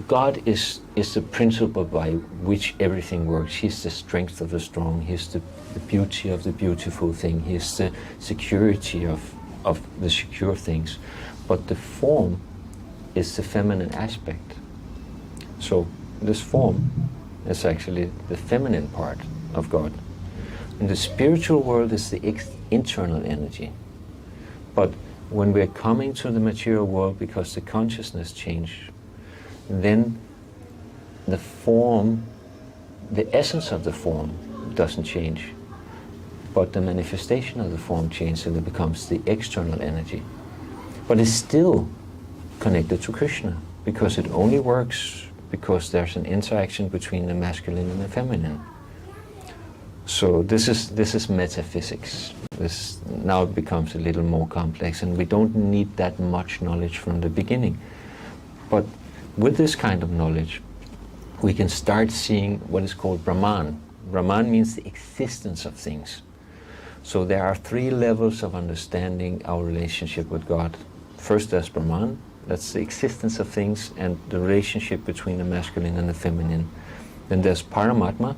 God is the principle by which everything works. He's the strength of the strong. He's the beauty of the beautiful thing. He's the security of the secure things. But the form is the feminine aspect. So this form is actually the feminine part of God. In the spiritual world is the internal energy. But when we're coming to the material world, because the consciousness change, then the form, the essence of the form doesn't change, but the manifestation of the form changes and it becomes the external energy. But it's still connected to Krishna, because it only works because there's an interaction between the masculine and the feminine. So this is metaphysics. This now it becomes a little more complex, and we don't need that much knowledge from the beginning. But with this kind of knowledge, we can start seeing what is called Brahman. Brahman means the existence of things. So there are 3 levels of understanding our relationship with God. First, there's Brahman. That's the existence of things and the relationship between the masculine and the feminine. Then there's Paramatma.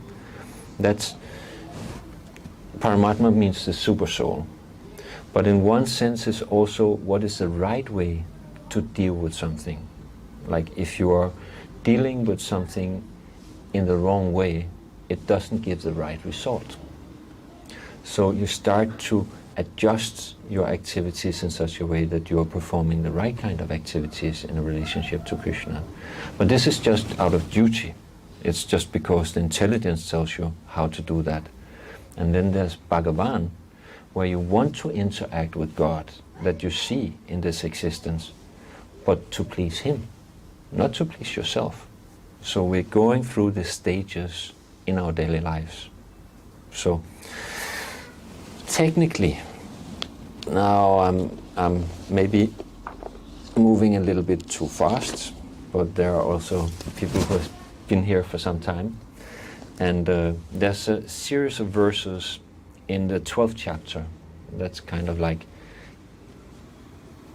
Paramatma means the super soul. But in one sense, it's also what is the right way to deal with something. Like if you are dealing with something in the wrong way, it doesn't give the right result. So you start to adjust your activities in such a way that you are performing the right kind of activities in a relationship to Krishna. But this is just out of duty. It's just because the intelligence tells you how to do that. And then there's Bhagavan, where you want to interact with God that you see in this existence, but to please Him, not to please yourself. So we're going through the stages in our daily lives. So technically, now I'm maybe moving a little bit too fast, but there are also people who have been here for some time. And there's a series of verses in the 12th chapter that's kind of like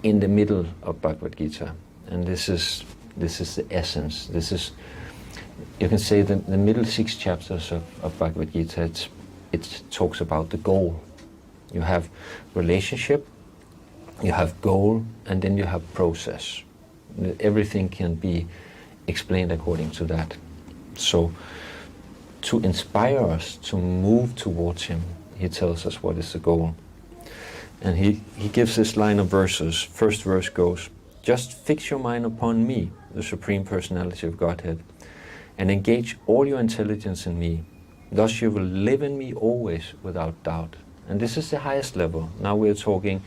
in the middle of Bhagavad Gita. And this is the essence. This is, you can say, the middle 6 chapters of Bhagavad Gita, it talks about the goal. You have relationship, you have goal, and then you have process. Everything can be explained according to that. So to inspire us to move towards Him, He tells us what is the goal. And he gives this line of verses. First verse goes, "Just fix your mind upon me, the Supreme Personality of Godhead, and engage all your intelligence in me. Thus you will live in me always without doubt." And this is the highest level. Now we're talking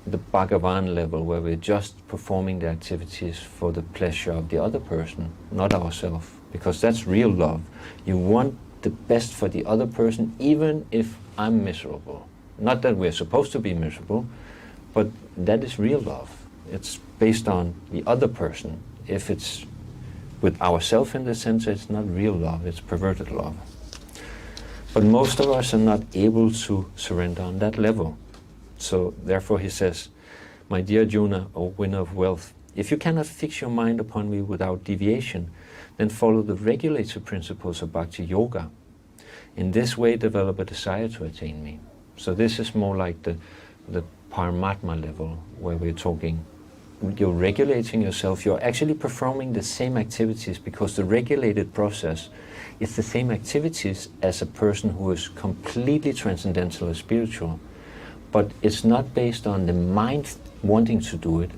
the Bhagavan level, where we're just performing the activities for the pleasure of the other person, not ourselves. Because that's real love. You want the best for the other person, even if I'm miserable. Not that we're supposed to be miserable, but that is real love. It's based on the other person. If it's with ourselves in the center, it's not real love, it's perverted love. But most of us are not able to surrender on that level. So therefore he says, "My dear Arjuna, O winner of wealth, if you cannot fix your mind upon me without deviation, then follow the regulator principles of Bhakti Yoga. In this way develop a desire to attain me." So this is more like the Paramatma level, where we're talking, you're regulating yourself, you're actually performing the same activities, because the regulated process is the same activities as a person who is completely transcendental or spiritual. But it's not based on the mind wanting to do it,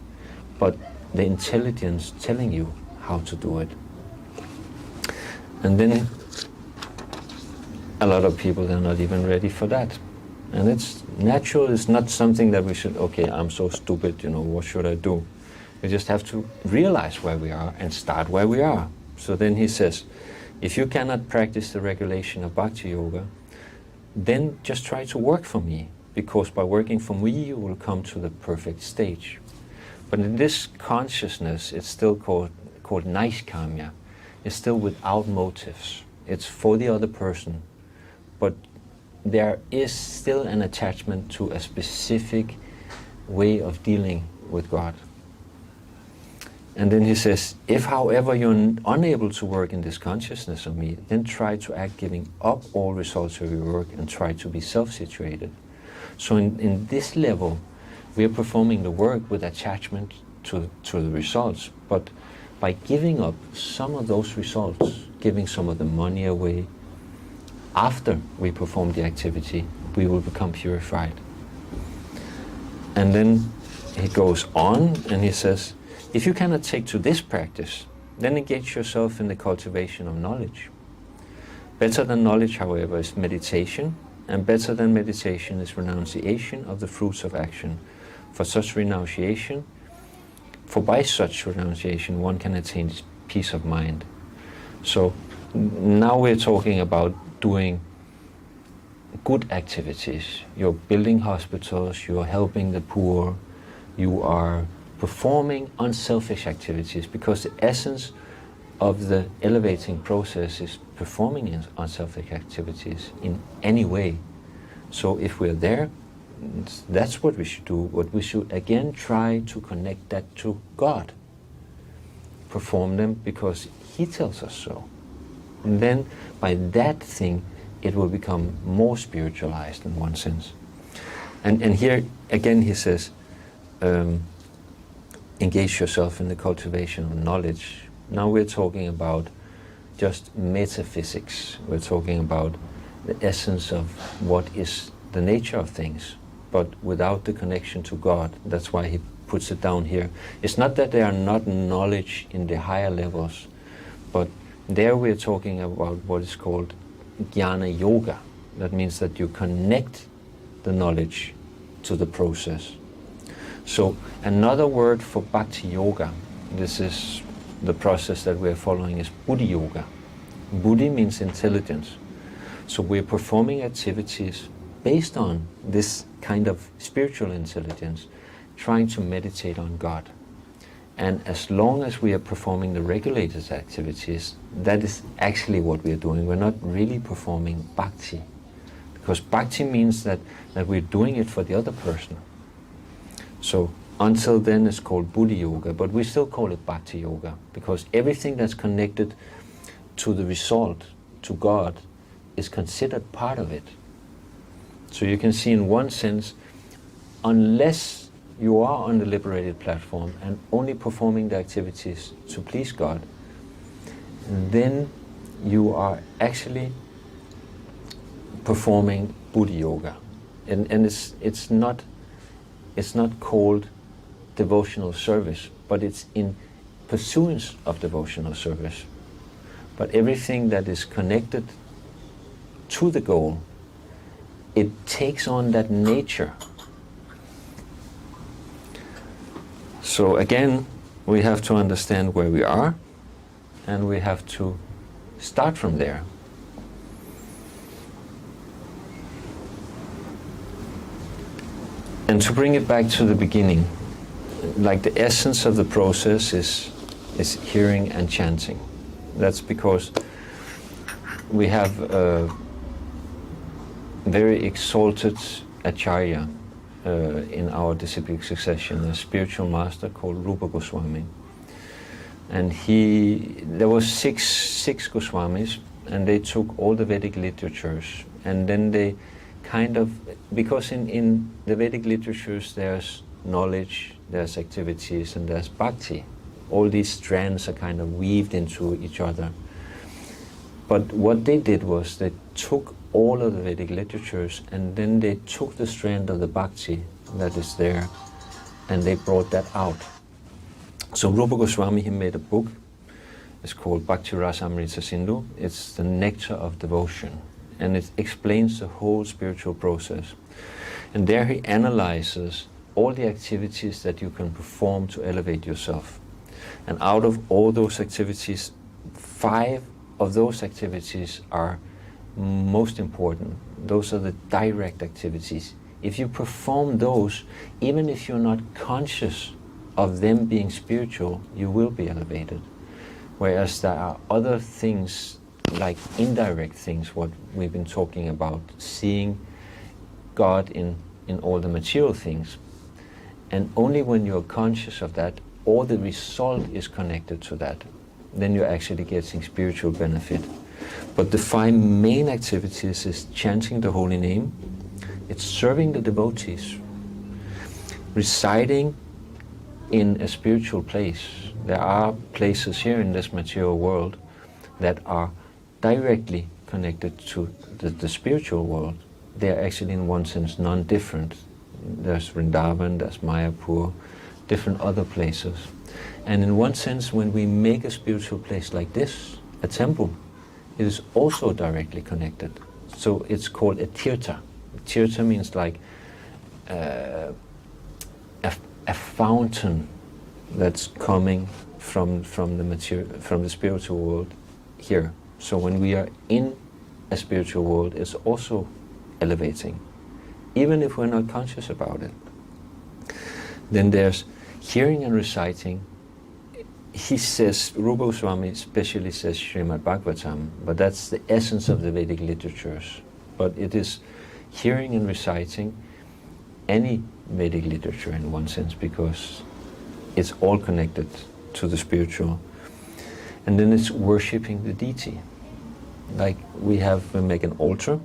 but the intelligence telling you how to do it. And then a lot of people are not even ready for that. And it's natural, it's not something that we should, okay, I'm so stupid, what should I do? We just have to realize where we are and start where we are. So then he says, if you cannot practice the regulation of Bhakti Yoga, then just try to work for me, because by working for me you will come to the perfect stage. But in this consciousness, it's still called Naishkamya. It's still without motives. It's for the other person. But there is still an attachment to a specific way of dealing with God. And then he says, if however you're unable to work in this consciousness of me, then try to act giving up all results of your work and try to be self-situated. So in this level, we are performing the work with attachment to the results, but by giving up some of those results, giving some of the money away, after we perform the activity, we will become purified. And then he goes on and he says, if you cannot take to this practice, then engage yourself in the cultivation of knowledge. Better than knowledge, however, is meditation, and better than meditation is renunciation of the fruits of action. For by such renunciation one can attain peace of mind. So now we're talking about doing good activities. You're building hospitals, you're helping the poor, you are performing unselfish activities, because the essence of the elevating process is performing unselfish activities in any way. So if we're there, that's what we should do. But we should again try to connect that to God. Perform them because He tells us so. And then by that thing, it will become more spiritualized in one sense. And here again he says, engage yourself in the cultivation of knowledge. Now we're talking about just metaphysics. We're talking about the essence of what is the nature of things, but without the connection to God. That's why he puts it down here. It's not that there are not knowledge in the higher levels, but there we're talking about what is called jnana yoga. That means that you connect the knowledge to the process. So another word for bhakti yoga, this is the process that we're following, is buddhi yoga. Buddhi means intelligence. So we're performing activities based on this kind of spiritual intelligence, trying to meditate on God. And as long as we are performing the regulated activities, that is actually what we are doing. We're not really performing bhakti. Because bhakti means that we're doing it for the other person. So until then it's called buddhi yoga, but we still call it bhakti yoga, because everything that's connected to the result, to God, is considered part of it. So you can see in one sense, unless you are on the liberated platform and only performing the activities to please God, then you are actually performing buddhi yoga. And it's not called devotional service, but it's in pursuance of devotional service. But everything that is connected to the goal, it takes on that nature. So again, we have to understand where we are, and we have to start from there. And to bring it back to the beginning, like the essence of the process is hearing and chanting. That's because we have a very exalted acharya in our disciplic succession, a spiritual master called Rupa Goswami. And there was six Goswamis, and they took all the Vedic literatures, and then they kind of, because in the Vedic literatures there's knowledge, there's activities, and there's bhakti. All these strands are kind of weaved into each other. But what they did was they took all of the Vedic literatures, and then they took the strand of the bhakti that is there, and they brought that out. So Rupa Goswami, he made a book. It's called Bhakti Rasa Amrita Sindhu. It's the nectar of devotion, and it explains the whole spiritual process. And there he analyzes all the activities that you can perform to elevate yourself. And out of all those activities, 5 of those activities are most important. Those are the direct activities. If you perform those, even if you're not conscious of them being spiritual, you will be elevated. Whereas there are other things, like indirect things, what we've been talking about, seeing God in all the material things. And only when you're conscious of that, or the result is connected to that, then you're actually getting spiritual benefit. But the 5 main activities is chanting the holy name, it's serving the devotees, residing in a spiritual place. There are places here in this material world that are directly connected to the spiritual world. They are actually in one sense non-different. There's Vrindavan, there's Mayapur, different other places. And in one sense, when we make a spiritual place like this, a temple, it is also directly connected. So it's called a tirtha. Tirtha means like a fountain that's coming from the spiritual world here. So when we are in a spiritual world, it's also elevating, even if we're not conscious about it. Then there's hearing and reciting. He says, Rupa Goswami especially says Srimad Bhagavatam, but that's the essence of the Vedic literatures. But it is hearing and reciting any Vedic literature in one sense, because it's all connected to the spiritual. And then it's worshipping the deity. Like we make an altar,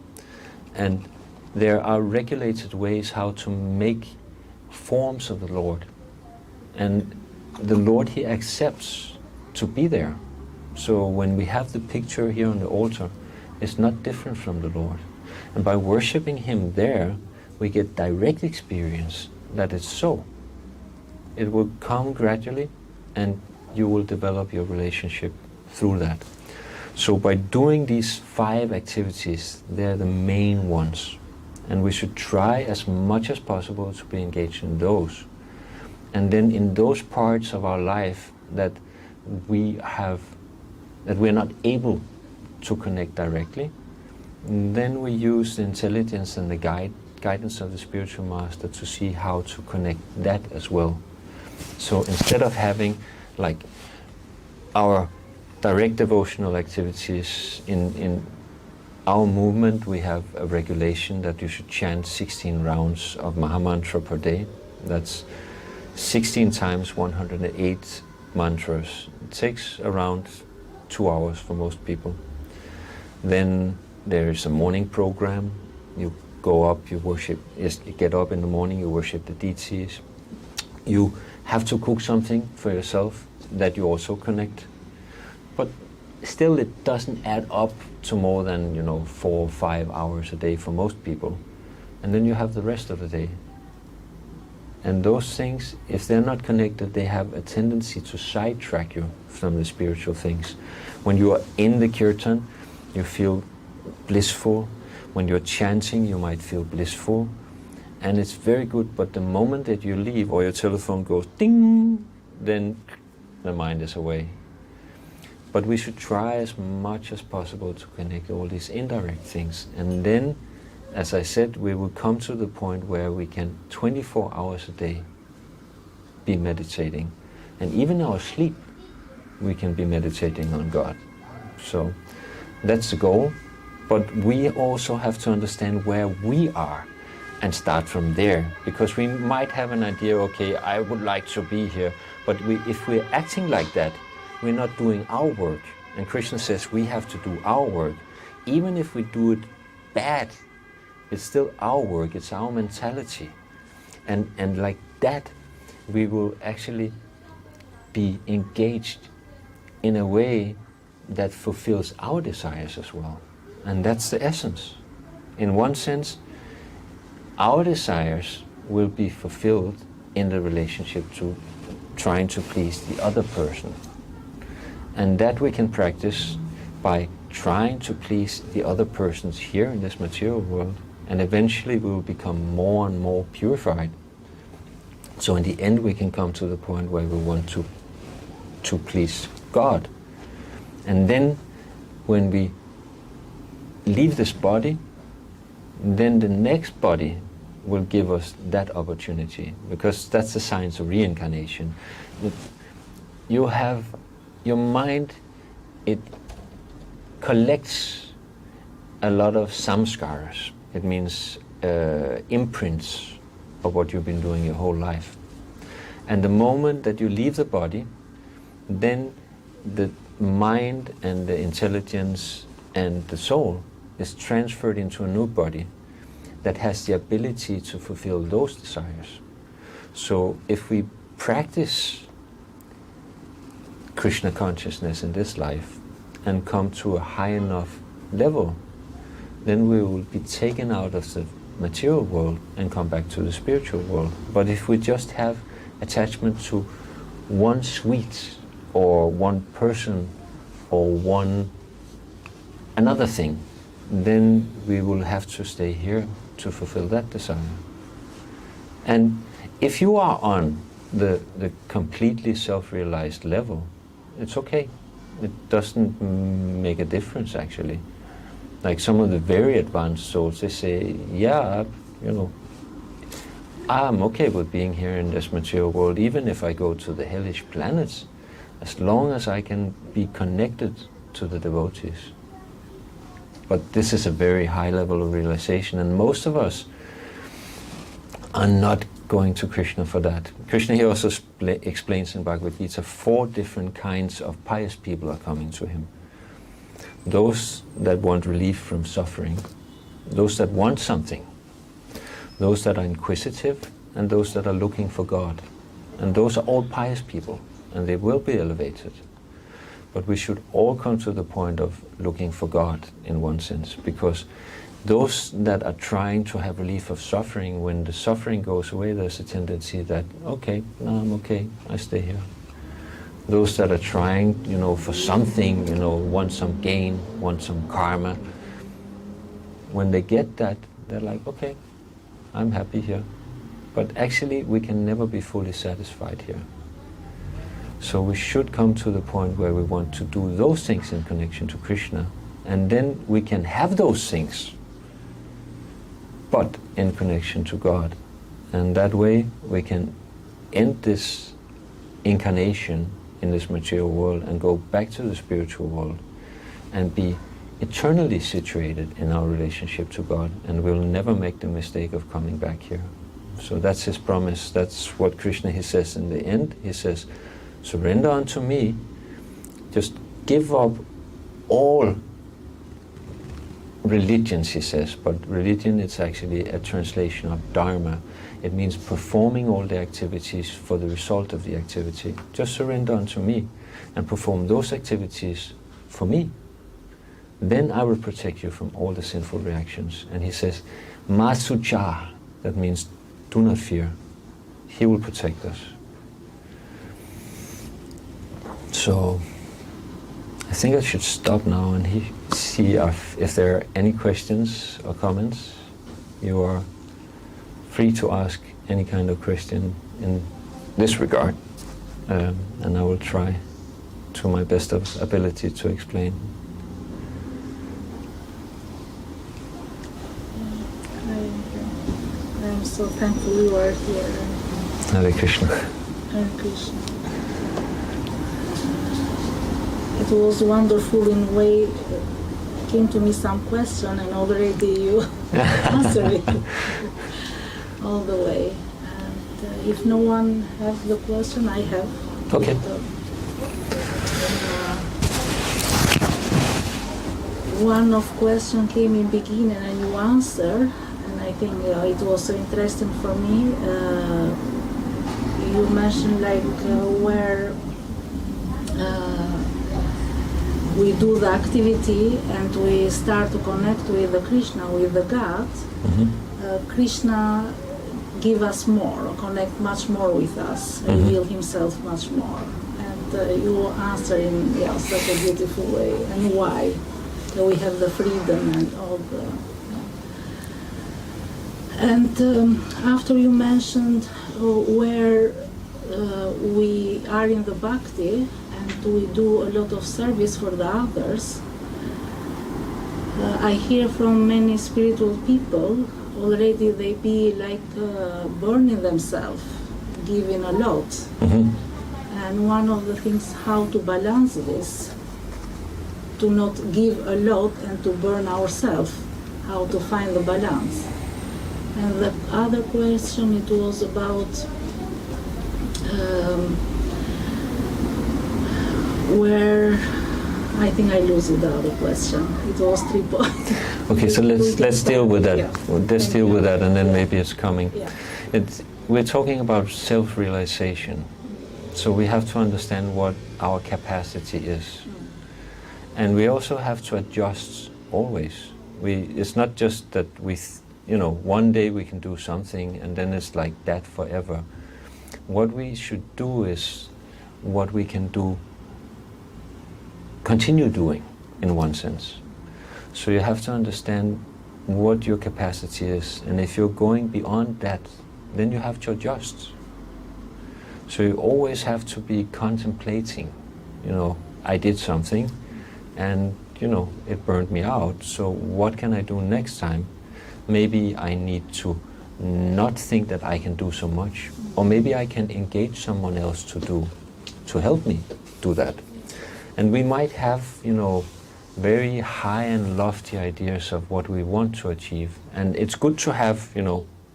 and there are regulated ways how to make forms of the Lord. And the Lord, He accepts to be there. So when we have the picture here on the altar, it's not different from the Lord. And by worshipping Him there, we get direct experience that it's so. It will come gradually, and you will develop your relationship through that. So by doing these 5 activities, they're the main ones. And we should try as much as possible to be engaged in those. And then in those parts of our life that we're not able to connect directly, then we use the intelligence and the guidance of the spiritual master to see how to connect that as well. So instead of having like our direct devotional activities in our movement, we have a regulation that you should chant 16 rounds of Mahamantra per day. That's 16 times 108 mantras. It takes around 2 hours for most people. Then there is a morning program. You go up, you worship, you get up in the morning, you worship the deities. You have to cook something for yourself that you also connect. But still it doesn't add up to more than 4 or 5 hours a day for most people. And then you have the rest of the day. And those things, if they're not connected, they have a tendency to sidetrack you from the spiritual things. When you are in the kirtan, you feel blissful. When you're chanting, you might feel blissful. And it's very good, but the moment that you leave or your telephone goes ding, then the mind is away. But we should try as much as possible to connect all these indirect things. And then, as I said, we will come to the point where we can 24 hours a day be meditating. And even our sleep, we can be meditating on God. So that's the goal. But we also have to understand where we are and start from there. Because we might have an idea, okay, I would like to be here. But if we're acting like that, we're not doing our work. And Krishna says we have to do our work. Even if we do it bad, it's still our work, it's our mentality. And like that, we will actually be engaged in a way that fulfills our desires as well. And that's the essence. In one sense, our desires will be fulfilled in the relationship to trying to please the other person. And that we can practice by trying to please the other persons here in this material world. And eventually we will become more and more purified. So in the end we can come to the point where we want to please God. And then when we leave this body, then the next body will give us that opportunity, because that's the science of reincarnation. You have your mind, it collects a lot of samskaras. It means imprints of what you've been doing your whole life. And the moment that you leave the body, then the mind and the intelligence and the soul is transferred into a new body that has the ability to fulfill those desires. So if we practice Krishna consciousness in this life and come to a high enough level, then we will be taken out of the material world and come back to the spiritual world. But if we just have attachment to one sweet or one person or one another thing, then we will have to stay here to fulfill that desire. And if you are on the completely self-realized level, it's okay. It doesn't make a difference, actually. Like some of the very advanced souls, they say, yeah, you know, I'm okay with being here in this material world, even if I go to the hellish planets, as long as I can be connected to the devotees. But this is a very high level of realization, and most of us are not going to Krishna for that. Krishna here also explains in Bhagavad Gita 4 different kinds of pious people are coming to him. Those that want relief from suffering, those that want something, those that are inquisitive, and those that are looking for God. And those are all pious people, and they will be elevated. But we should all come to the point of looking for God in one sense, because those that are trying to have relief of suffering, when the suffering goes away, there's a tendency that, okay, no, I'm okay, I stay here. Those that are trying, you know, for something, you know, want some gain, want some karma, when they get that, they're like, okay, I'm happy here. But actually, we can never be fully satisfied here. So we should come to the point where we want to do those things in connection to Krishna, and then we can have those things, but in connection to God. And that way we can end this incarnation in this material world and go back to the spiritual world and be eternally situated in our relationship to God, and we'll never make the mistake of coming back here. So that's his promise. That's what Krishna, he says in the end. He says, surrender unto me, just give up all religions, he says, but religion is actually a translation of dharma. It means performing all the activities for the result of the activity. Just surrender unto me and perform those activities for me. Then I will protect you from all the sinful reactions. And he says, Masucha, that means do not fear. He will protect us. So I think I should stop now and see if there are any questions or comments. You are free to ask any kind of question in this regard, and I will try to my best of ability to explain. I am so thankful you are here. Hare Krishna. Hare Krishna. It was wonderful in a way. Came to me some question and already you answered it all the way. And if no one has the question, I have. Okay. One of question came in beginning and you answer, and I think it was so interesting for me. You mentioned like where we do the activity and we start to connect with the Krishna, with the God. Mm-hmm. Krishna give us more, connect much more with us, mm-hmm. reveal himself much more. And you answer in such a beautiful way. And why? We have the freedom and all the... And after you mentioned where we are in the bhakti, and we do a lot of service for the others. I hear from many spiritual people, already they be like burning themselves, giving a lot. Mm-hmm. And one of the things how to balance this, to not give a lot and to burn ourselves, how to find the balance. And the other question, it was about where I think I lose the other question. It was 3 points. Okay, so let's deal with that. Yeah. Let's deal with that, and then maybe it's coming. Yeah. We're talking about self-realization, so we have to understand what our capacity is, and we also have to adjust always. It's not just that one day we can do something and then it's like that forever. What we should do is what we can do, continue doing in one sense. So you have to understand what your capacity is, and if you're going beyond that, then you have to adjust. So you always have to be contemplating, I did something and it burned me out, so what can I do next time? Maybe I need to not think that I can do so much, or maybe I can engage someone else to help me do that. And we might have, very high and lofty ideas of what we want to achieve, and it's good to have,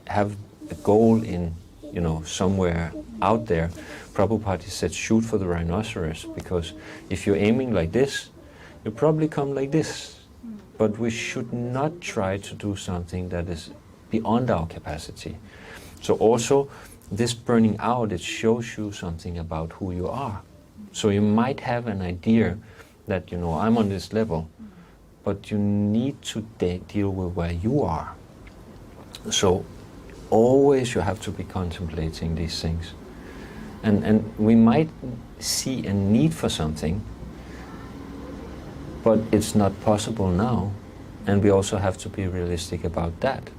have a goal in, somewhere out there. Prabhupada said, shoot for the rhinoceros, because if you're aiming like this, you probably come like this. But we should not try to do something that is beyond our capacity. So also, this burning out, it shows you something about who you are. So you might have an idea that, I'm on this level, but you need to deal with where you are. So always you have to be contemplating these things. And we might see a need for something, but it's not possible now, and we also have to be realistic about that.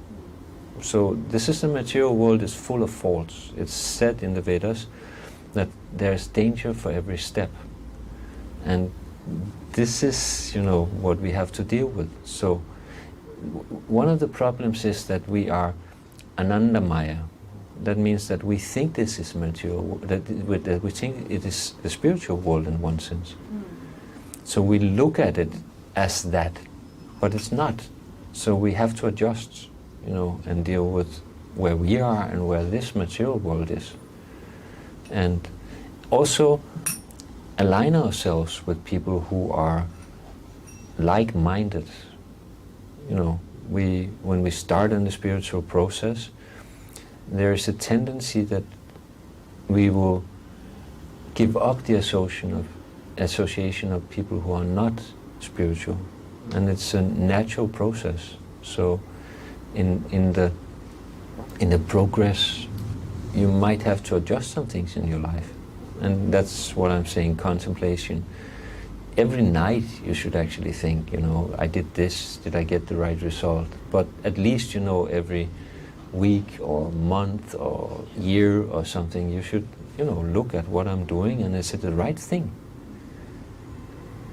So this is the material world is full of faults. It's said in the Vedas that there's danger for every step, and this is, what we have to deal with. So one of the problems is that we are anandamaya. That means that we think this is material, that we think it is the spiritual world in one sense. So we look at it as that, but it's not. So we have to adjust, and deal with where we are and where this material world is. And also align ourselves with people who are like-minded. When we start in the spiritual process, there is a tendency that we will give up the association of people who are not spiritual, and it's a natural process. So in the progress, you might have to adjust some things in your life, and that's what I'm saying, contemplation. Every night you should actually think, I did this, did I get the right result? But at least, every week or month or year or something, you should, look at what I'm doing, and is it the right thing?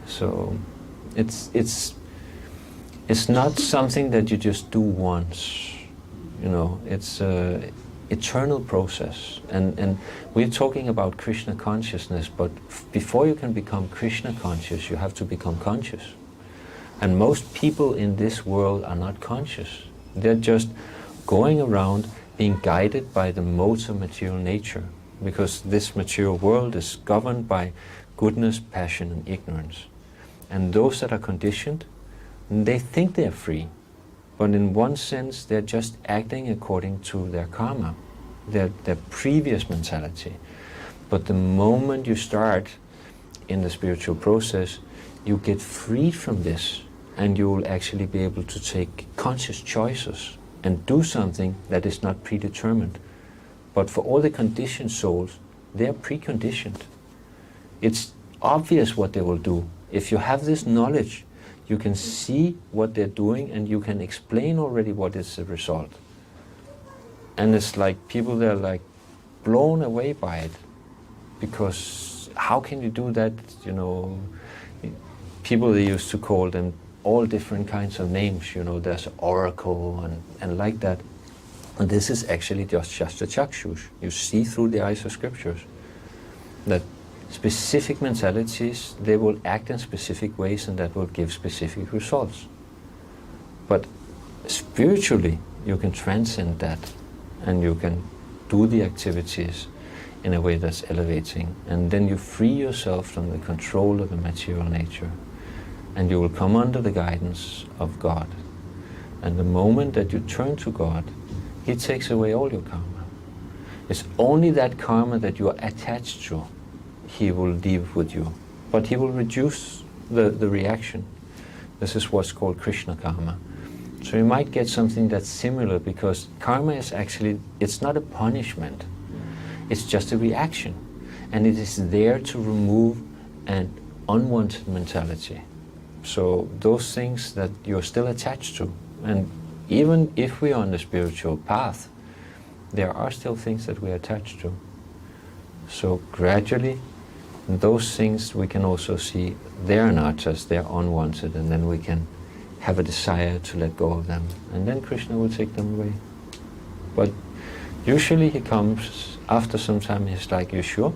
So it's not something that you just do once, it's a eternal process. And we're talking about Krishna consciousness, but before you can become Krishna conscious, you have to become conscious. And most people in this world are not conscious. They're just going around being guided by the modes of material nature, because this material world is governed by goodness, passion, and ignorance. And those that are conditioned, they think they're free, but in one sense they're just acting according to their karma, their previous mentality. But the moment you start in the spiritual process, you get freed from this, and you will actually be able to take conscious choices and do something that is not predetermined. But for all the conditioned souls, they're preconditioned. It's obvious what they will do. If you have this knowledge, you can see what they're doing, and you can explain already what is the result. And it's like people, they're like blown away by it, because how can you do that? People, they used to call them all different kinds of names, there's oracle and like that. And this is actually just Shastra Chakshush. You see through the eyes of scriptures that specific mentalities, they will act in specific ways, and that will give specific results. But spiritually, you can transcend that, and you can do the activities in a way that's elevating, and then you free yourself from the control of the material nature, and you will come under the guidance of God. And the moment that you turn to God, He takes away all your karma. It's only that karma that you are attached to He will leave with you, but He will reduce the reaction. This is what's called Krishna karma. So you might get something that's similar, because karma is actually, it's not a punishment. It's just a reaction. And it is there to remove an unwanted mentality. So those things that you're still attached to. And even if we are on the spiritual path, there are still things that we're attached to. So gradually, those things we can also see they're not just, they're unwanted, and then we can have a desire to let go of them. And then Krishna will take them away. But usually he comes after some time, he's like, you sure?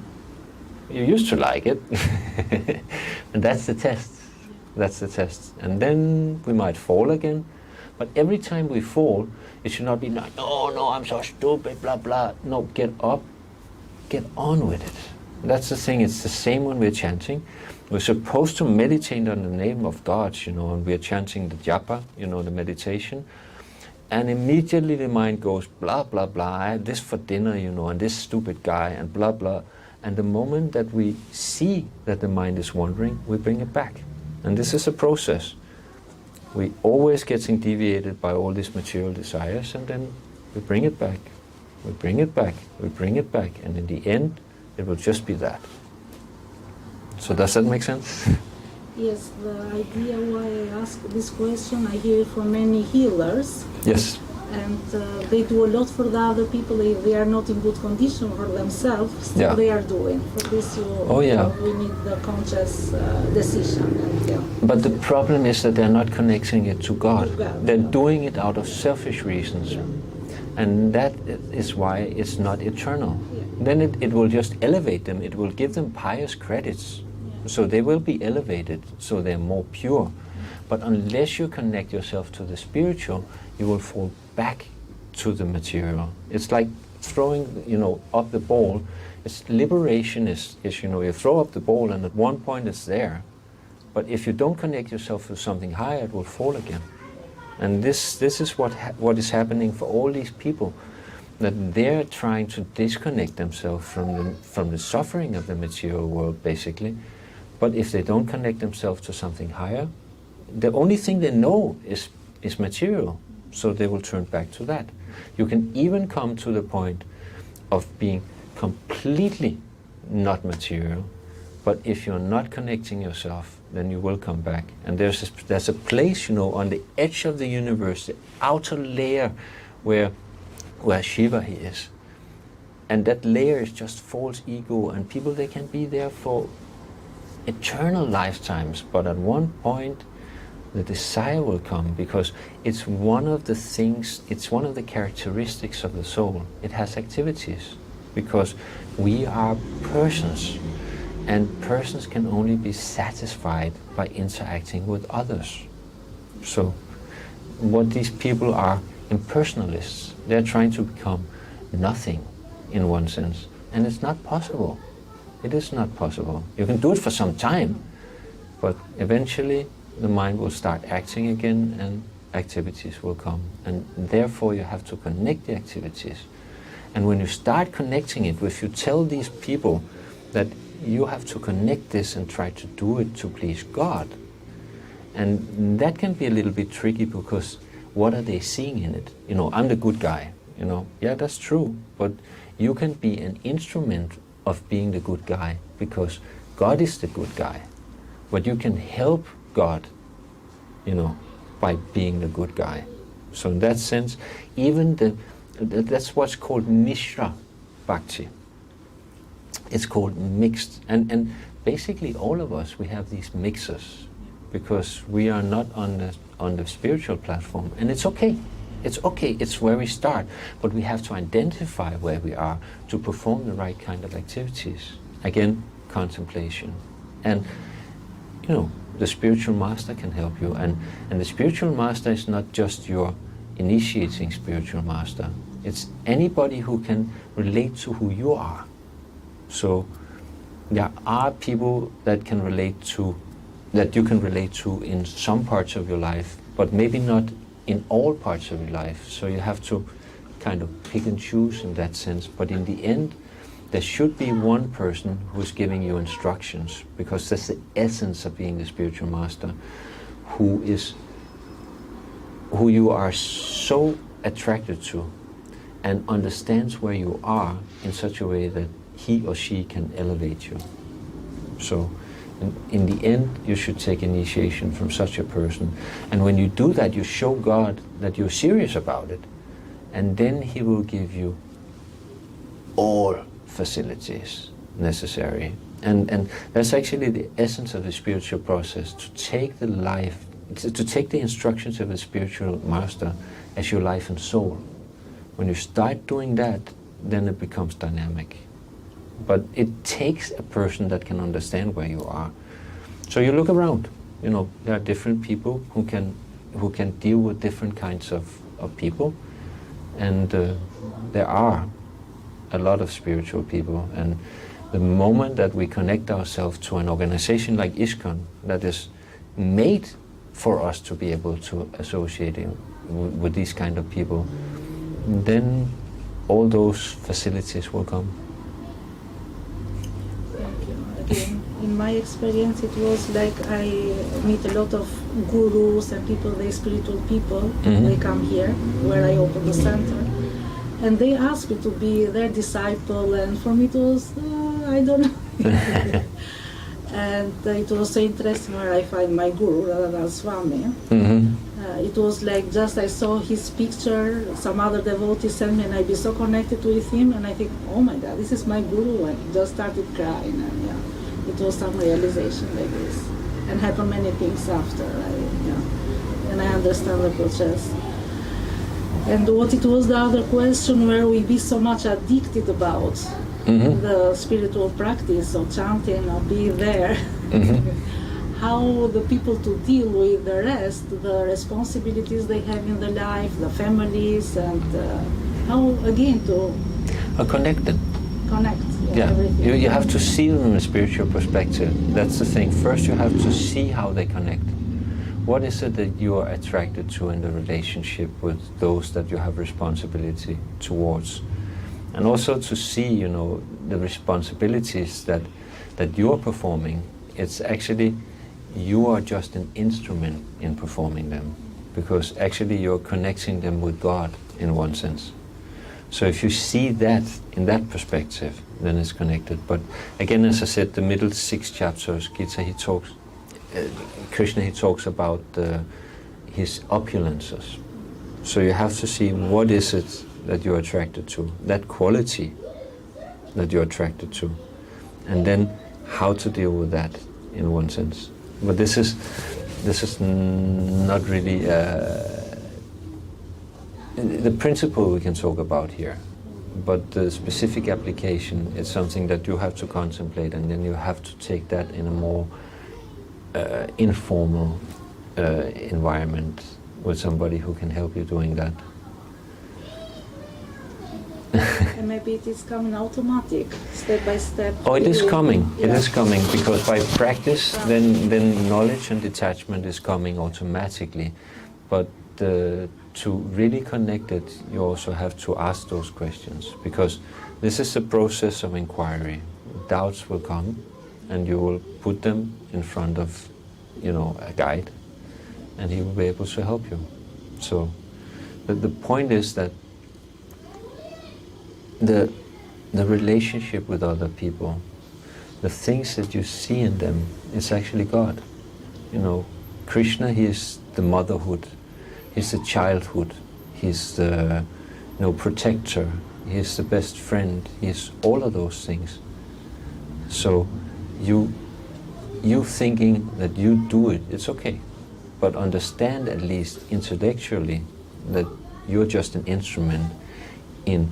You used to like it. And that's the test. That's the test. And then we might fall again. But every time we fall, it should not be like, no, I'm so stupid, blah, blah. No, get up, get on with it. That's the thing, it's the same when we're chanting. We're supposed to meditate on the name of God, and we're chanting the japa, the meditation. And immediately the mind goes, blah, blah, blah, I had this for dinner, and this stupid guy, and blah, blah. And the moment that we see that the mind is wandering, we bring it back. And this is a process. We always getting deviated by all these material desires, and then we bring it back. We bring it back, we bring it back, and in the end, it will just be that. So does that make sense? Yes, the idea why I ask this question, I hear it from many healers. Yes. And they do a lot for the other people. If they are not in good condition for themselves, still Yeah. they are doing. For this, we need the conscious decision. And, But the problem is that they're not connecting it to God. To God. They're doing it out of selfish reasons. And that is why it's not eternal. Yeah. Then it will just elevate them. It will give them pious credits. So they will be elevated, so they're more pure. But unless you connect yourself to the spiritual, you will fall back to the material. It's like throwing, up the ball. It's liberation is you throw up the ball, and at one point it's there. But if you don't connect yourself to something higher, it will fall again. And this is what is happening for all these people, that they're trying to disconnect themselves from the suffering of the material world, basically. But if they don't connect themselves to something higher, the only thing they know is material, so they will turn back to that. You can even come to the point of being completely not material, but if you're not connecting yourself, then you will come back. And there's a place, on the edge of the universe, the outer layer where Shiva he is. And that layer is just false ego, and people, they can be there for eternal lifetimes, but at one point the desire will come, because it's one of the things, it's one of the characteristics of the soul. It has activities, because we are persons, and persons can only be satisfied by interacting with others. So what these people are, impersonalists, they're trying to become nothing in one sense, and it's not possible. It is not possible. You can do it for some time, but eventually the mind will start acting again, and activities will come. And therefore you have to connect the activities. And when you start connecting it, if you tell these people that you have to connect this and try to do it to please God, and that can be a little bit tricky, because what are they seeing in it? I'm the good guy, Yeah, that's true, but you can be an instrument of being the good guy, because God is the good guy. But you can help God, by being the good guy. So in that sense, even that's what's called Mishra Bhakti. It's called mixed. And basically all of us, we have these mixes, because we are not on the spiritual platform. And it's okay. It's okay, it's where we start, but we have to identify where we are to perform the right kind of activities. Again, contemplation. And, the spiritual master can help you. And the spiritual master is not just your initiating spiritual master. It's anybody who can relate to who you are. So there are people that you can relate to in some parts of your life, but maybe not in all parts of your life. So you have to kind of pick and choose in that sense. But in the end, there should be one person who's giving you instructions, because that's the essence of being the spiritual master. who you are so attracted to and understands where you are in such a way that he or she can elevate you. So in the end, you should take initiation from such a person. And when you do that, you show God that you're serious about it. And then he will give you all facilities necessary. And that's actually the essence of the spiritual process, to take the instructions of the spiritual master as your life and soul. When you start doing that, then it becomes dynamic. But it takes a person that can understand where you are. So you look around, there are different people who can deal with different kinds of people. And there are a lot of spiritual people. And the moment that we connect ourselves to an organization like ISKCON that is made for us to be able to associate with these kind of people, then all those facilities will come. Thank you. Again, in my experience, it was like I meet a lot of gurus and people, they spiritual people. Mm-hmm. They come here where I open the center, and they ask me to be their disciple. And for me, it was I don't know. And it was so interesting where I find my guru, Radha Swami. Mm-hmm. It was like just I saw his picture, some other devotee sent me, and I'd be so connected with him, and I think, oh my God, this is my guru, and just started crying, and it was some realization like this, and happened many things after, and I understand the process. And what it was the other question where we be so much addicted about Mm-hmm. the spiritual practice of chanting or be there. Mm-hmm. How the people to deal with the rest, the responsibilities they have in their life, the families, and how again to Connect them. connect. Yeah, Everything. you have to see them from a spiritual perspective. That's the thing. First you have to see how they connect. What is it that you are attracted to in the relationship with those that you have responsibility towards? And also to see, the responsibilities that you're performing. It's actually, you are just an instrument in performing them, because actually you're connecting them with God in one sense. So if you see that in that perspective, then it's connected. But again, as I said, the middle 6 chapters, Gita, Krishna, he talks about his opulences. So you have to see what is it that you're attracted to, that quality that you're attracted to, and then how to deal with that in one sense. But this is not really the principle we can talk about here, but the specific application is something that you have to contemplate, and then you have to take that in a more informal environment with somebody who can help you doing that. And maybe it is coming automatic, step by step. Oh, it is coming. Yeah. It is coming, because by practice, then knowledge and detachment is coming automatically. But to really connect it, you also have to ask those questions, because this is a process of inquiry. Doubts will come, and you will put them in front of, a guide, and he will be able to help you. So, the point is that the relationship with other people, the things that you see in them, is actually God. Krishna, he is the motherhood, he's the childhood, he's the protector, he's the best friend, he's all of those things. So you thinking that you do it, it's okay, but understand at least intellectually that you're just an instrument in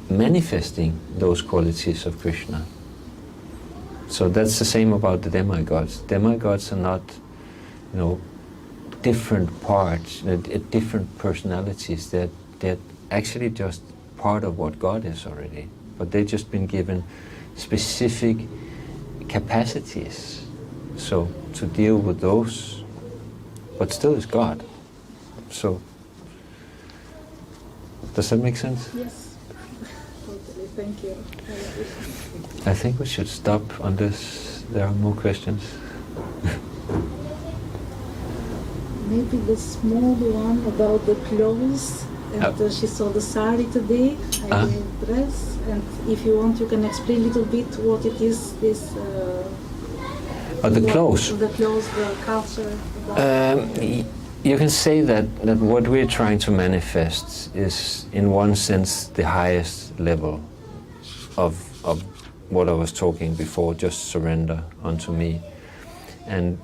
manifesting those qualities of Krishna. So that's the same about the demigods. Demigods are not, different parts, different personalities. They're actually just part of what God is already. But they've just been given specific capacities. So to deal with those, but still is God. So, does that make sense? Yes. Totally. Thank you. I think we should stop on this. There are more questions. maybe the small one about the clothes. And she saw the sari today, I gave dress. And if you want, you can explain a little bit what it is, this... the clothes? The clothes, the culture. You can say that what we're trying to manifest is, in one sense, the highest level of what I was talking before, just surrender unto me. And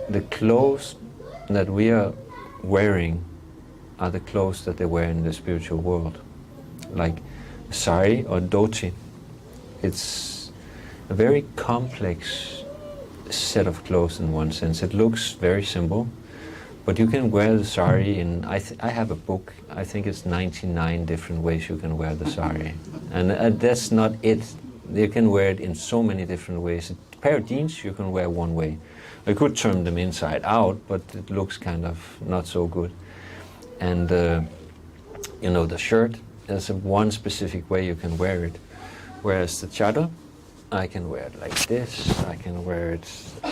the clothes that we are wearing are the clothes that they wear in the spiritual world. Like sari or dhoti. It's a very complex set of clothes in one sense. It looks very simple, but you can wear the sari in, I have a book, I think it's 99 different ways you can wear the sari. And that's not it. You can wear it in so many different ways. A pair of jeans you can wear one way. I could turn them inside out, but it looks kind of not so good. And you know, the shirt, there's one specific way you can wear it. Whereas the chador, I can wear it like this, I can wear it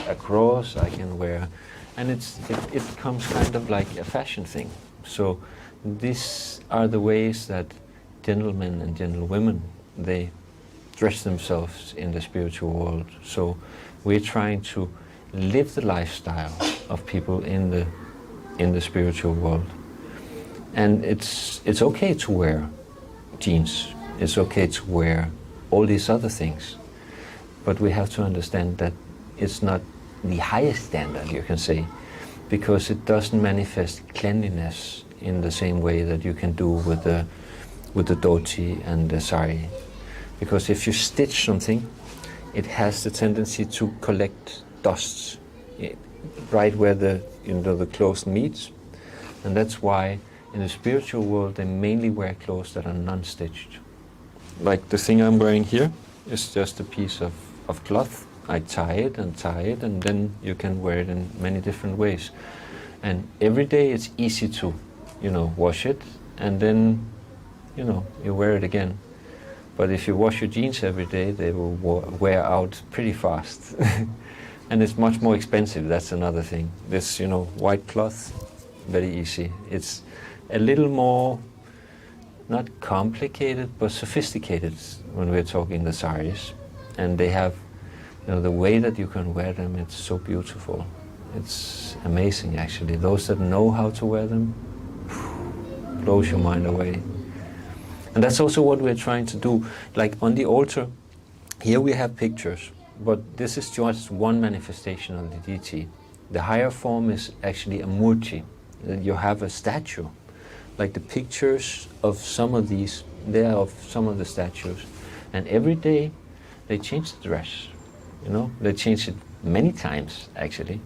across, I can wear, and it comes kind of like a fashion thing. So these are the ways that gentlemen and gentlewomen, they dress themselves in the spiritual world. So we're trying to live the lifestyle of people in the spiritual world. And it's okay to wear jeans, it's okay to wear all these other things, but we have to understand that it's not the highest standard, you can say, because it doesn't manifest cleanliness in the same way that you can do with the dhoti and the sari. Because if you stitch something, it has the tendency to collect dust right where the cloth meets, and that's why in the spiritual world they mainly wear clothes that are non-stitched. Like the thing I'm wearing here is just a piece of cloth. I tie it, and then you can wear it in many different ways. And every day it's easy to, wash it, and then, you wear it again. But if you wash your jeans every day, they will wear out pretty fast. And it's much more expensive, that's another thing. This, white cloth, very easy. It's a little more, not complicated, but sophisticated when we're talking the saris. And they have, the way that you can wear them, it's so beautiful. It's amazing, actually. Those that know how to wear them, blows your mind away. And that's also what we're trying to do. Like on the altar, here we have pictures, but this is just one manifestation of the deity. The higher form is actually a murti. You have a statue. Like the pictures of some of these, they are of some of the statues. And every day they change the dress. They change it many times, actually.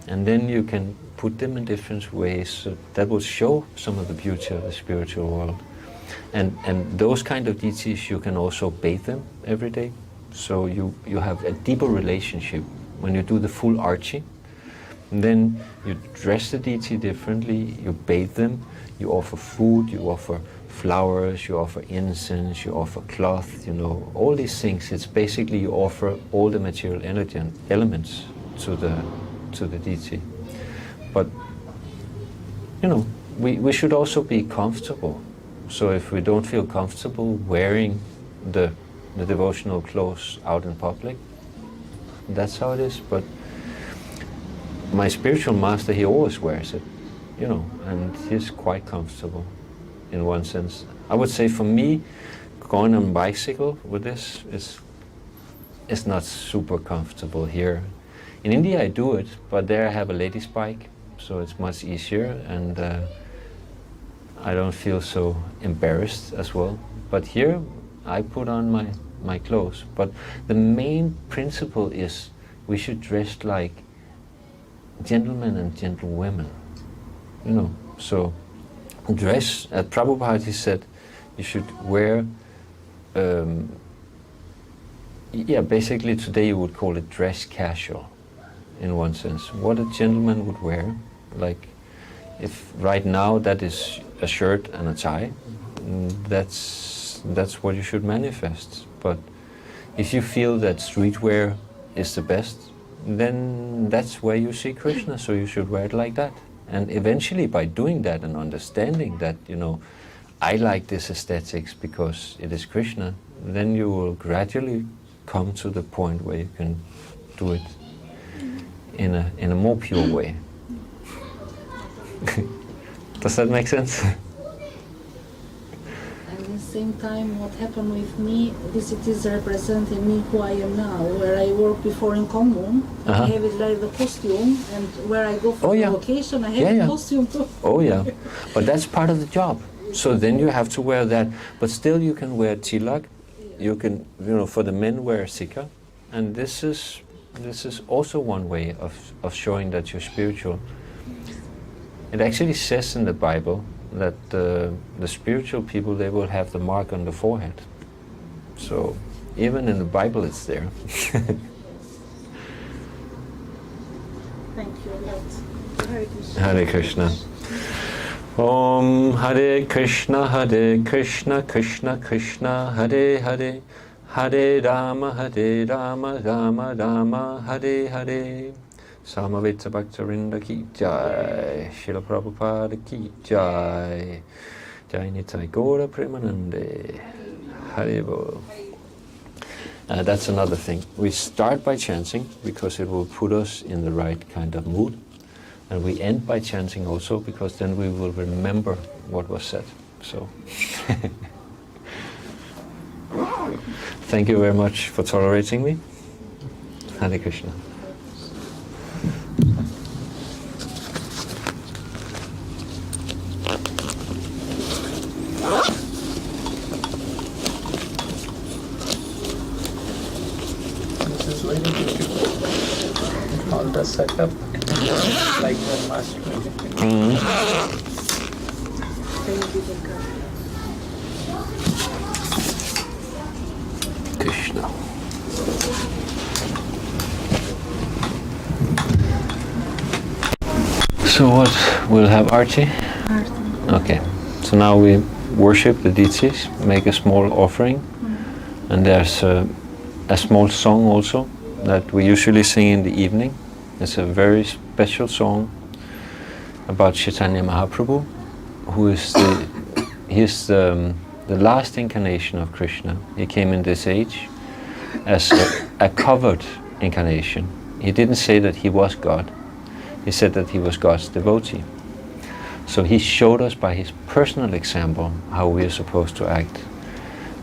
And then you can put them in different ways. So that will show some of the beauty of the spiritual world. And those kind of deities, you can also bathe them every day. So you have a deeper relationship when you do the full archie. Then you dress the deity differently, you bathe them, you offer food, you offer flowers, you offer incense, you offer cloth, all these things. It's basically you offer all the material elements to the deity. But, we should also be comfortable. So if we don't feel comfortable wearing the devotional clothes out in public, that's how it is. But my spiritual master, he always wears it, and he's quite comfortable in one sense. I would say for me, going on a bicycle with this is not super comfortable here. In India I do it, but there I have a ladies' bike, so it's much easier, and I don't feel so embarrassed as well. But here I put on my clothes. But the main principle is we should dress like gentlemen and gentlewomen, So dress, Prabhupada, he said, you should wear, basically today you would call it dress casual, in one sense. What a gentleman would wear, like if right now that is a shirt and a tie, that's what you should manifest. But if you feel that streetwear is the best, then that's where you see Krishna, so you should wear it like that. And eventually by doing that and understanding that, you know, I like this aesthetics because it is Krishna, then you will gradually come to the point where you can do it in a more pure way. Does that make sense? And at the same time, what happened with me, this it is representing me who I am now. Where I worked before in commune, I have it like the costume, and where I go for the location, I have the costume too. Oh yeah, but that's part of the job. So then you have to wear that, but still you can wear tilak. You can, you know, for the men wear sikha, and this is also one way of showing that you're spiritual. It actually says in the Bible that the spiritual people, they will have the mark on the forehead. So even in the Bible it's there. Thank you a lot. Hare Krishna. Hare Krishna. Om Hare Krishna, Hare Krishna, Krishna Krishna, Hare Hare, Hare Rama, Rama Rama, Hare Hare. Samaveta Bhaktarinda ki jai, Srila Prabhupada ki jai, Jai Nitai Gaura Premanande, Hare Bol. That's another thing. We start by chanting because it will put us in the right kind of mood. And we end by chanting also because then we will remember what was said. So, thank you very much for tolerating me. Hare Krishna. This is very beautiful. All the setup, like the master. Krishna. So what, we'll have Archie? Okay, so now we worship the deities, make a small offering, and there's a small song also that we usually sing in the evening. It's a very special song about Chaitanya Mahaprabhu, who is the last incarnation of Krishna. He came in this age as a covered incarnation. He didn't say that he was God. He said that he was God's devotee. So he showed us by his personal example how we are supposed to act.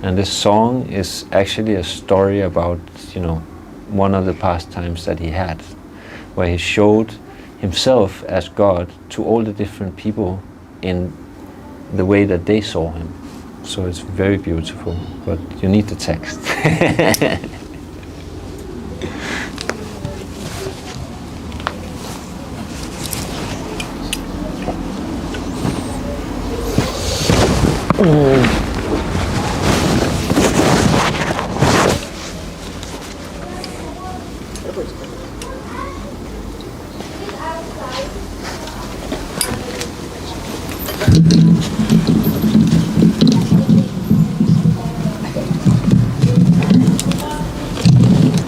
And this song is actually a story about, you know, one of the pastimes that he had, where he showed himself as God to all the different people in the way that they saw him. So it's very beautiful, but you need the text.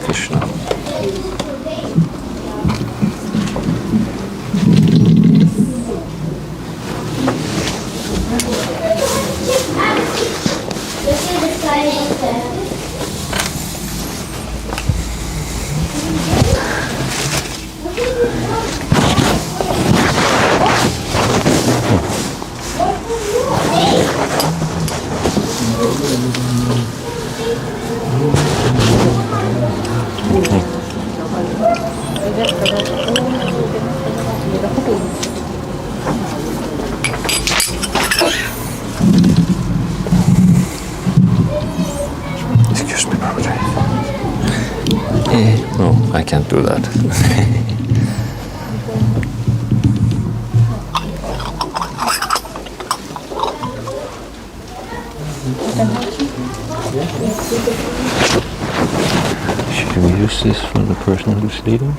Krishna. Excuse me, Prabhuji. No, I can't do that. Should we use this for the person who's leading?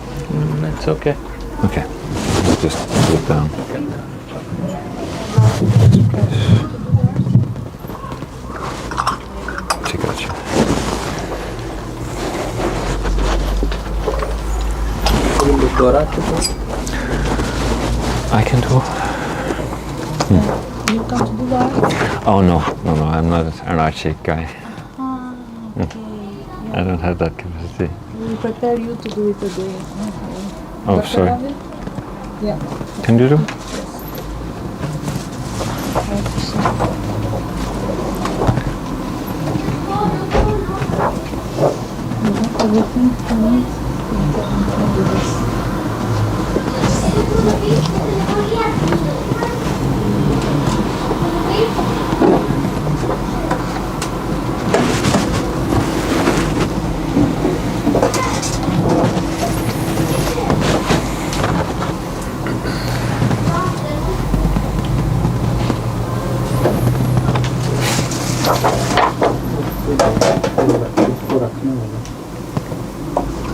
It's okay. Okay, I'll just put it down. Gotcha. I can do. You come to Dubai? Oh no, I'm not an archie guy. Okay. I don't have that capacity. We prepare you to do it today. Oh, Dr. sorry. Ravi? Yeah. Can you do? Hare Krishna. You have everything you need? You can do this.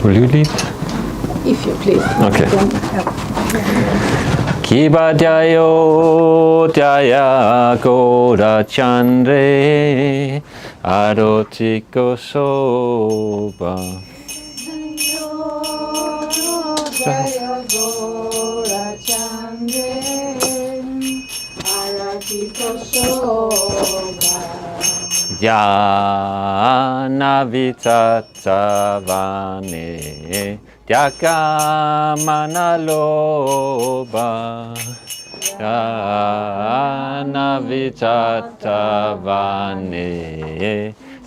Will you lead? If you please. Okay. Don't help. Kiba Jayo Jaya Gora Chandre Arotiko Soba. Jaya Gora Chandre Aratiko Soba. Jana Vitatavane Jakamana Loba. Jana Vitatavane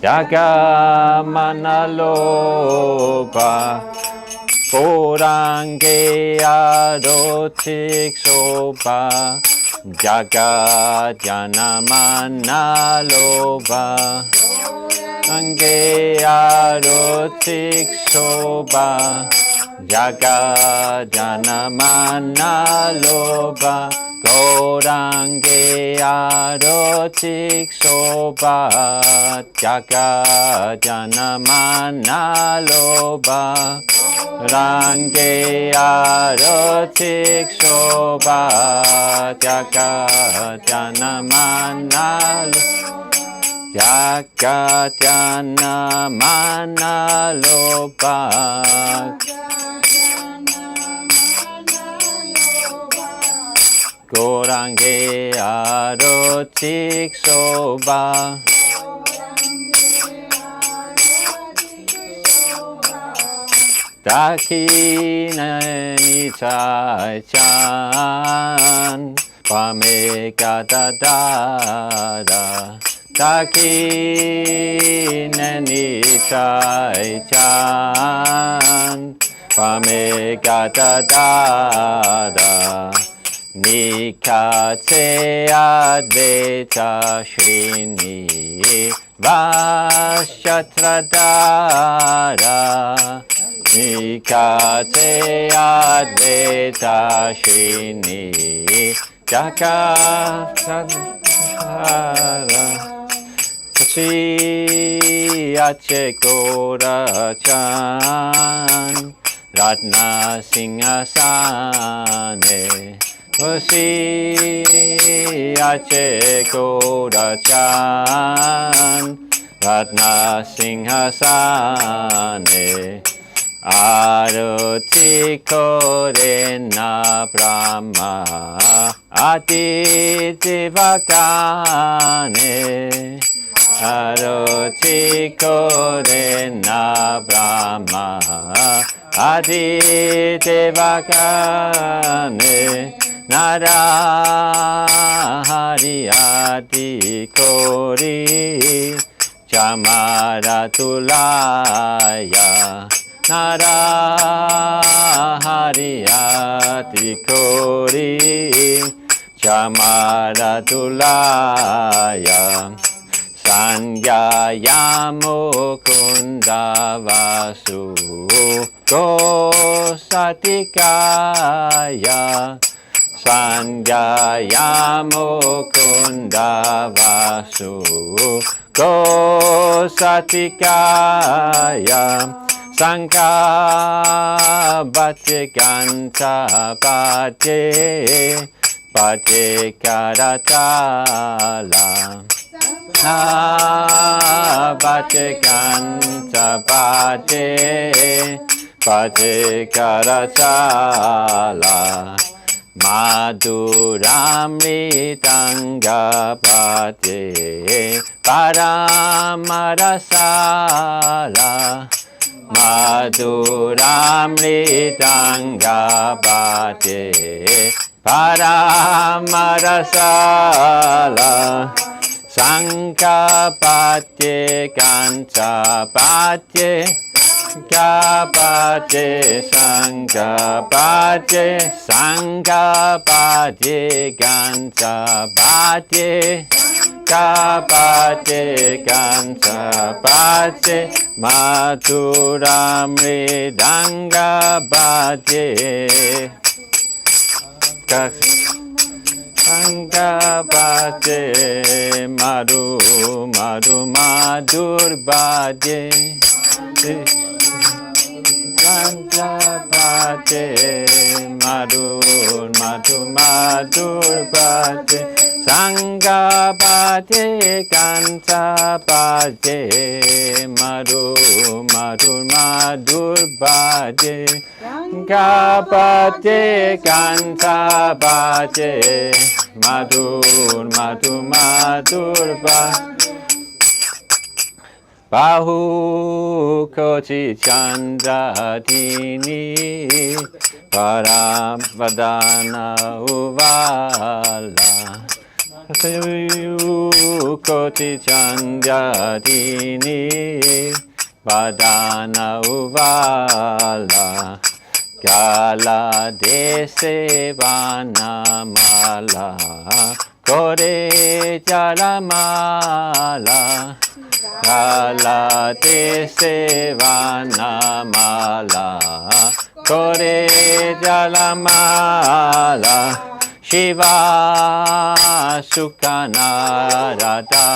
Jagamana Loba. Korange Arotik Soba. Jaga Janamana Loba. Korange Arotik Soba. Jaga Janamana Loba. Korange Arotik Soba. Jaga Janamana Loba. Range Arotik Soba. Jaga Janamana Loba. Jaga Janamana Loba. Gorange Arotik Soba. Dakina Nitai Chan Pameka Dadada. Dakina Nitai Chan Pameka Dadada. Nikate Advaita Shrini Vashatradara. Nikate Advaita Shrini Jakatara. Kachi Ache Gora Chan Ratna Singhasane. Kachi Ache Gora Chan Ratna Singhasane. Arati Korena Brahma Adi Devakane. Arati Korena Brahma Adi Devakane. Narahari Adi Kori Chamaratulaya. Narahari Adi Kori Chamaratulaya. Sanyaya Mukunda Vasu Gosatikaya. Sanyaya Mukunda Vasu Gosatikaya. Sangha Bhate Ganta Bhate Bhate Karatala. Bhate Ganta Bhate Bhate Karatala. Madhuramritangapate Paramarasala Madhuramritangapate Paramarasala Sankapate Kanchapate Sankapate Sankapate Sankapate Kanchapate Kapate Kanchapate Madhuramridangapate Sankapate Madhu Madhu Madhurbade Sankapate Madhu Madhu Madhurbade Sankapate Kanchapate Madhu Madhu Madhurbade Sankapate Kanchapate Madhu Madhu Madhurbade Bahu Koti Chandradini Paramvadana Uvala Koti Chandradini Vadana Uvala Gala Dese Vanamala Kore Jalamala Gala Dese Vanamala Kore Jalamala Shiva Sukhanarada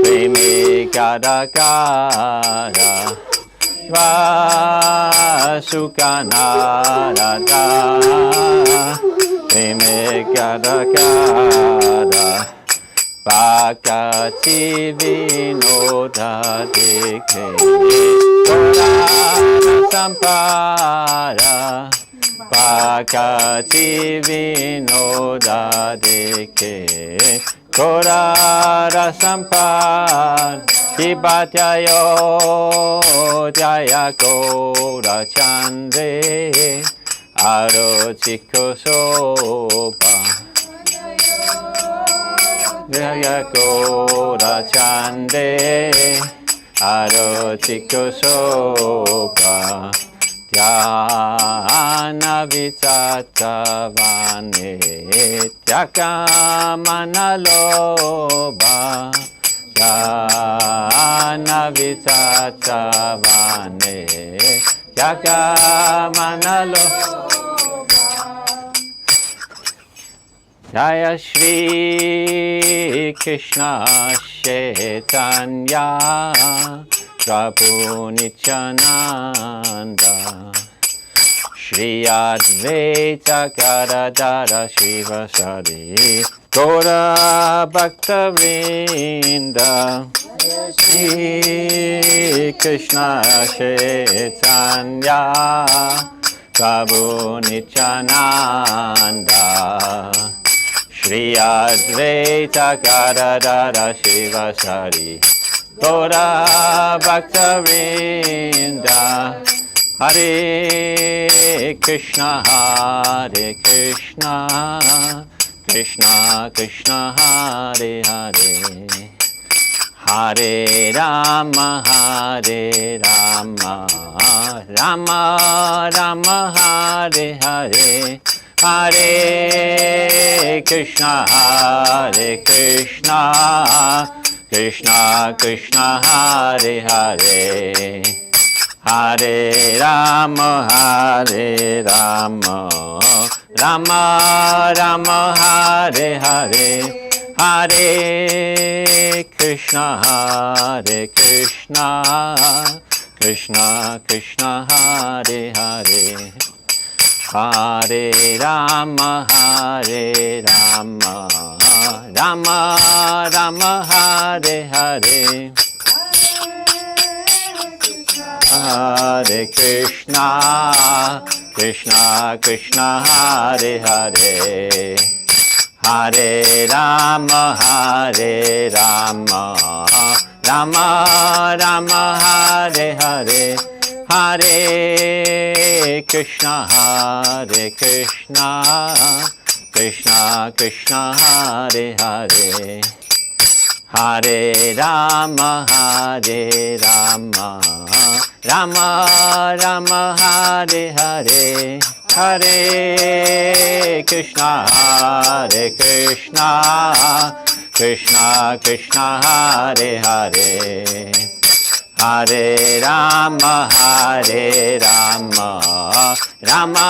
Premi Kadakara Shiva Sukhanarada Premi Kadakara Bhakati Vinoda Dekhe Korana Sampara Bhakati Vinoda Dekhe Korana Sampara Shibatyayo Jaya Kora Chandre Arochiko Sopa Jaya Kora Chande Arochiko Sopa Dhyana Vitatavane Tyakamana Loba Dhyana Vitatavane Tyakamana Loba Jaya Shri Krishna Chaitanya Prabhu Nityananda Shri Advaita Gadadara Shivasari Gaura Bhakta Vrinda Shri Krishna Chaitanya Prabhu Nityananda Shri Advaita Gadadara Shivasari Gaura Bhakta Vrinda Hare Krishna Krishna Krishna Hare Hare Hare Rama Rama Rama Hare Hare Hare Krishna Krishna Krishna Hare Hare Hare Rama Rama Rama Hare Hare Hare Krishna Krishna Krishna Hare Hare Hare Rama Rama Rama Hare Hare Hare Krishna Krishna Krishna Hare Hare, Hare Rama Hare Rama, Rama Rama Hare Hare, Hare Krishna Hare Krishna, Krishna Krishna Hare Hare, Hare Rama Hare Rama, Rama Rama Hare Hare, Hare Krishna Hare Krishna, Krishna Krishna Hare Hare, Hare Rama Hare Rama, Rama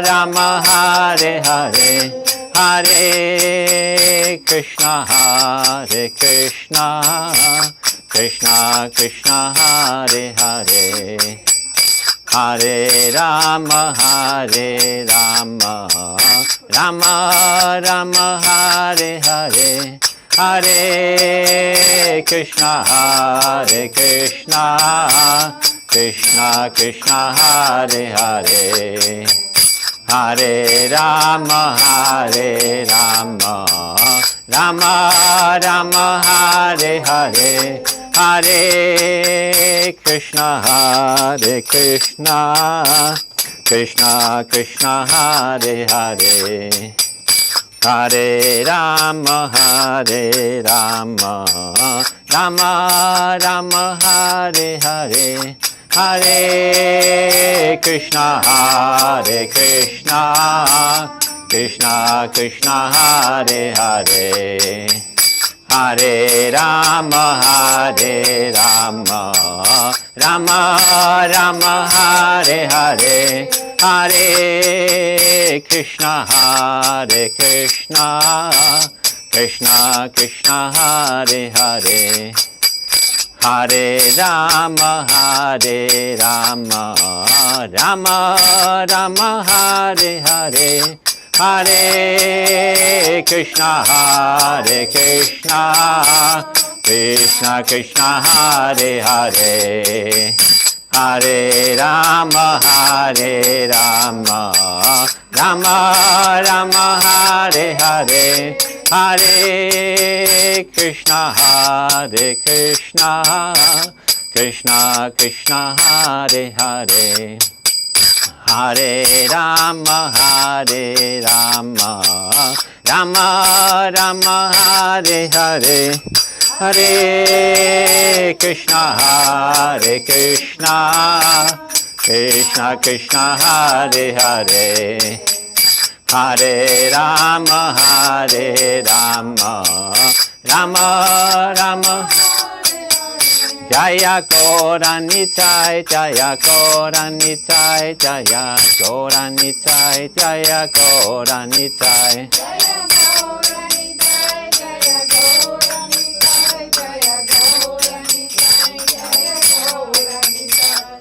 Rama Hare Hare, Hare Krishna Hare Krishna, Krishna Krishna Hare Hare, Hare Rama Hare Rama, Rama Rama Hare Hare, Hare Krishna Hare Krishna, Krishna Krishna Hare Hare, Hare Rama Hare Rama, Rama Rama Hare Hare, Hare Krishna Hare Krishna, Krishna Krishna Hare Hare, Hare Rama Hare Rama, Rama Rama Hare Hare, Hare Krishna Hare Krishna, Krishna Krishna Hare Hare, Hare Rama Hare Rama, Rama Rama Hare Hare, Hare Krishna Hare Krishna, Krishna Krishna Hare Hare, Hare Rama Hare Rama, Rama Rama Hare Hare, Hare Krishna Hare Krishna, Krishna Krishna Hare Hare, Hare Rama Hare Rama, Rama Rama Hare Hare, Hare Krishna Hare Krishna, Krishna Krishna Hare Hare, Hare Rama Hare Rama, Rama Rama Hare Hare, Hare Krishna Hare Krishna, Krishna Krishna Hare Hare, Hare Rama Hare Rama, Rama Rama. Jaya Gaura Nitai, Jaya Gaura Nitai, Jaya Gaura Nitai, Jaya Gaura Nitai,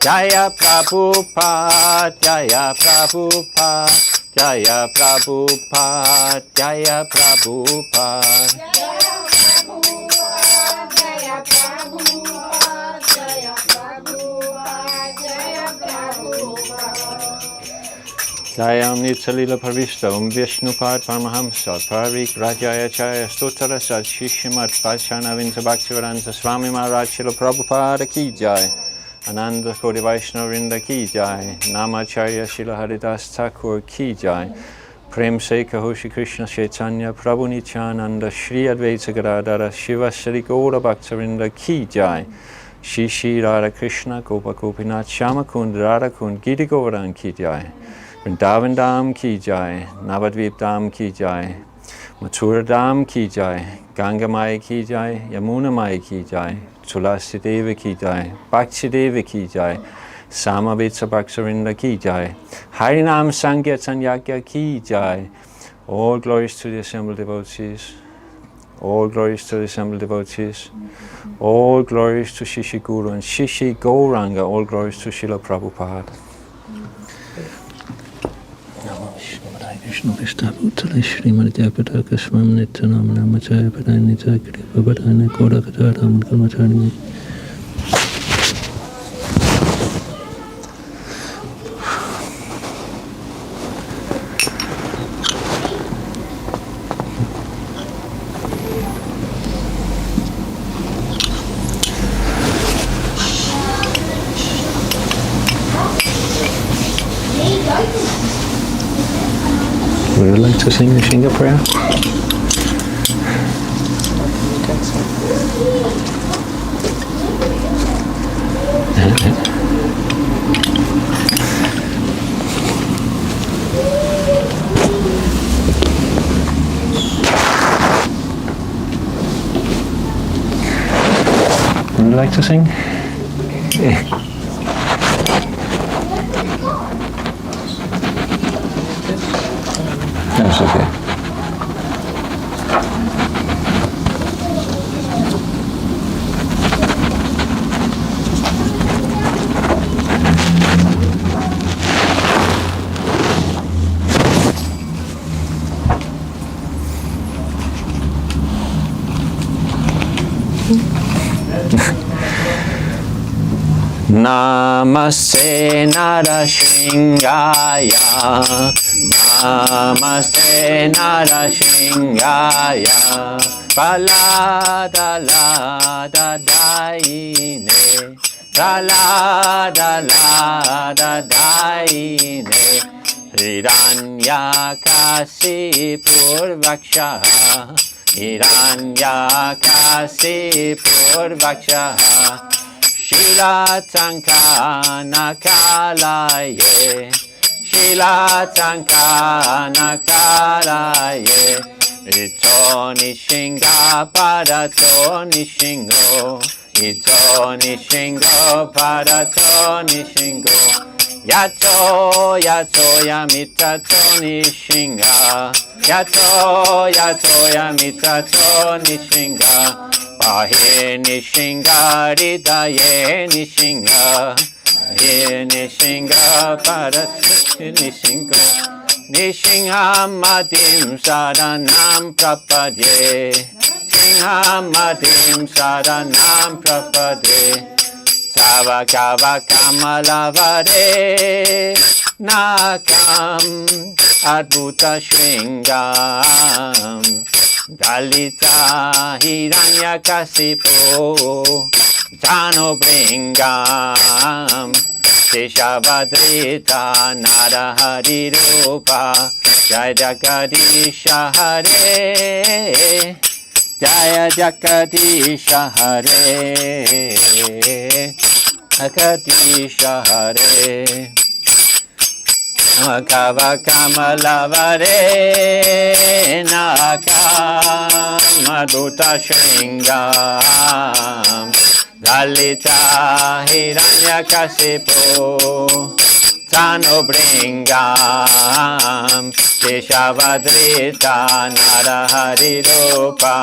Jaya Prabhupada, Jaya Prabhupada, Jaya Prabhupada, Jaya Prabhupada, Jaya Nitya Lila Parvishta, Vishnupad Paramahamsa, Parik Rajaya Chaya Stotara Sat Shishimat Pachana Vinta Bhaktivedanta Swami Maharaj Srila Prabhupada Ki Jai, Ananda Kodi Vaishnavinda Ki Jai, Namacharya Srila Haridas Thakur Ki Jai, Prem Se Kahoshi Krishna Chaitanya Prabhu Nityananda Shri Advaita Gadadara Shiva Sri Gaura Bhaktavinda Ki Jai, Shri Shri Radha Krishna Gopa Gopinath Shama Kund Radha Kund Giri Govardhan Ki Jai, Vrindavan Dham Ki Jai, Navadvip Dham Ki Jai, Mathura Dham Ki Jai, Ganga Mai Ki Jai, Yamuna Mai Ki Jai, Tulasi Devi Ki Jai, Bhakti Devi Ki Jai, Samavitsa Bhaktavinda Ki Jai, Harinam Sankirtan Yagya Ki Jai. All glories to the assembled devotees. All glories to the assembled devotees. All glories to Shishi Guru and Shishi Gauranga. All glories to Srila Prabhupada. Vishnu Vishtabhutale Srimad Japataka Swam Nityanam Namachaya Padani Zakri Babadana Koda Kataram Kalmacharni. to sing the Shinga prayer? Would you like to sing? That's okay. Namaste Narashingaya, Namaste Narashingaya, Palada Lada Daine, Palada Lada Daine, Hiranyakasipur Vaksha, Hiranyakasipur Vaksha, Shilatankana Kalaye, Shilatankana Kalaye, Itoni Shinga Paratoni Shingo, Itoni Shingo Paratoni Shingo, Yato Yato Yamitatoni Shinga, Yato Yato Yamitatoni Shinga, Ahe Nishinga Rida Ye Nishinga, Ye Nishinga Parat Nishinga, Nishinga Madim Saranam Prapade, Nishinga Madim Saranam Prapade, Tava Kava Kamalavare Nakam Adbhuta Shringam, Dalita Hiranyakasipo Jano Bringam, Seshavadrita Narahari Rupa, Jaya Jagadisha Hare, Jaya Jagadisha Hare, Jagadisha Hare. Kava Kamalavare Nakam Adbhuta Shringam, Lalita Hiranyakasipo Tano Bringam, Keshavadrita Narahari Rupa,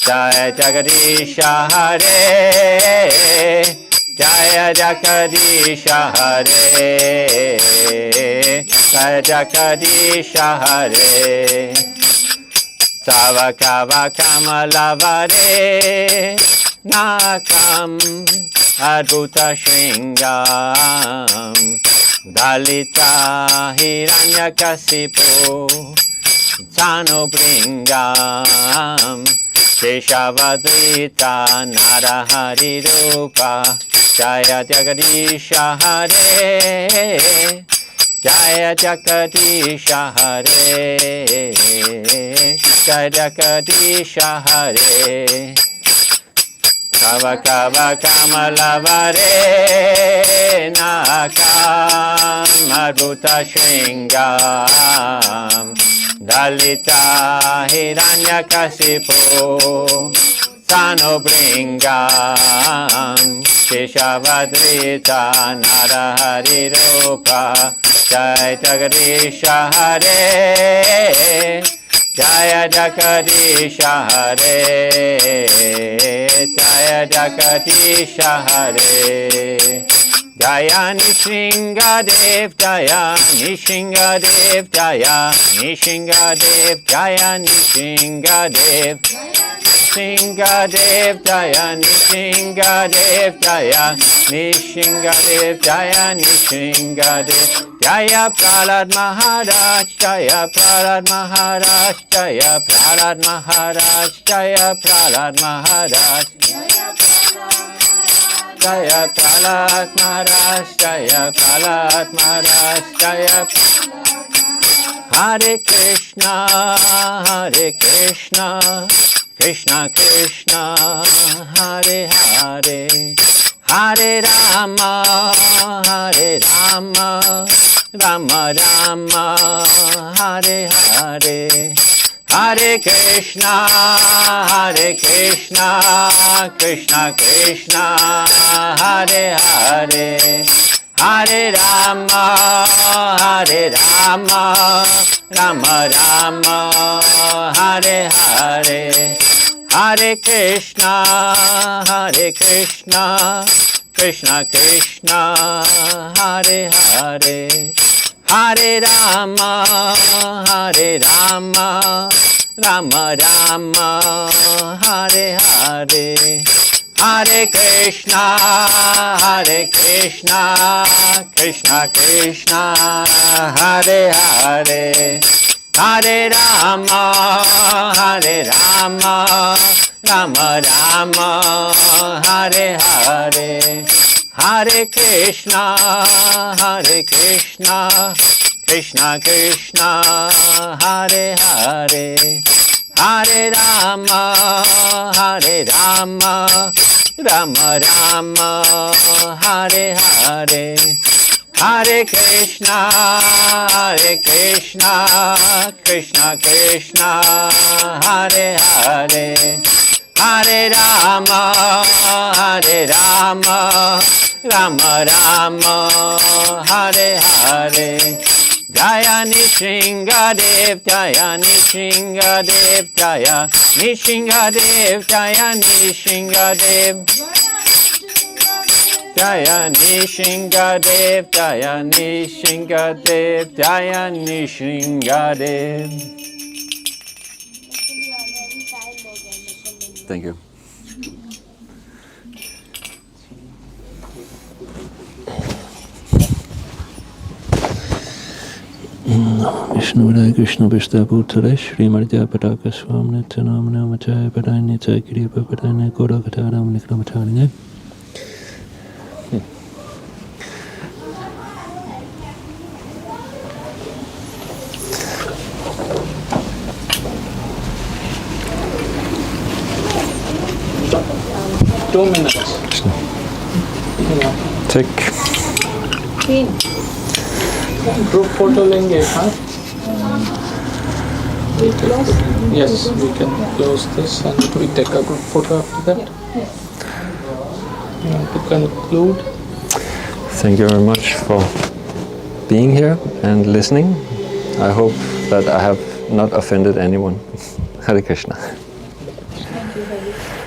Jaya Jagadisha Hare, Jaya Jagadisha Hare, Jaya Jagadisha Hare, Tava Kava Kamalavare Nakam Adbhuta Shringam, Dalita Hiranyakasipo Tano Bringam, Keshavadrita Narahari Rupa, Jaya Jagadisha Hare, Jaya Jagadisha Hare, Jaya Jagadisha Hare. Kava Kava Kamalavare Nakam Adbhuta Shringam, Dalita Hiranyakasipo Tano Bringam, Keshavadrita Narahari Rupa, Jaya Jagadisha Hare, Jaya Jagadisha Hare, Jaya Jagadisha Hare, Jaya Nishingadev, Jaya Nishingadev, Jaya Nishingadev, Jaya Nishingadev, Nishingadev, Jaya Nishingadev, Jaya Nishingadev, Jaya Nishingadev, Jaya Prahlad Maharaj, Jaya Prahlad Maharaj, Jaya Prahlad Maharaj, Jaya Prahlad Maharaj, Jaya Prahlad Maharaj, Jaya Prahlad Maharaj, Jaya Hare Krishna, Hare Krishna, Krishna Krishna, Hare Hare, Hare Rama, Hare Rama, Rama Rama, Hare Hare, Hare Krishna, Krishna Krishna, Hare Hare, Hare Rama, Rama Rama, Hare Hare, Hare Krishna, Krishna Krishna, Hare Hare, Hare Rama, Rama Rama, Hare Hare, Hare Krishna, Krishna Krishna, Hare Hare, Hare Rama, Rama Rama, Hare Hare, Hare Krishna, Krishna Krishna, Hare Hare, Hare Rama, Rama Rama, Hare Hare, Hare Krishna, Krishna Krishna, Hare Hare, Hare Rama, Rama Rama, Hare Hare, Jaya Nishingadev, Jaya Nishingadev, Jaya Nishingadev, Jaya Nishingadev, Jaya Nishingadev, Jaya Nishingadev, Jaya Nishingadev. Thank you. Vishnu Hare Krishna Vishta Bhutare Shri Madhya Pataka Swamna Tanamana Machaya Padaya Nitai Kiripa Padaya Koda Katara Manikra Macharine. Take. Group photo लेंगे हाँ? Yes, we can close this and we take a group photo after that. You want to conclude? Thank you very much for being here and listening. I hope that I have not offended anyone. Hare Krishna. Thank you, Hare Krishna.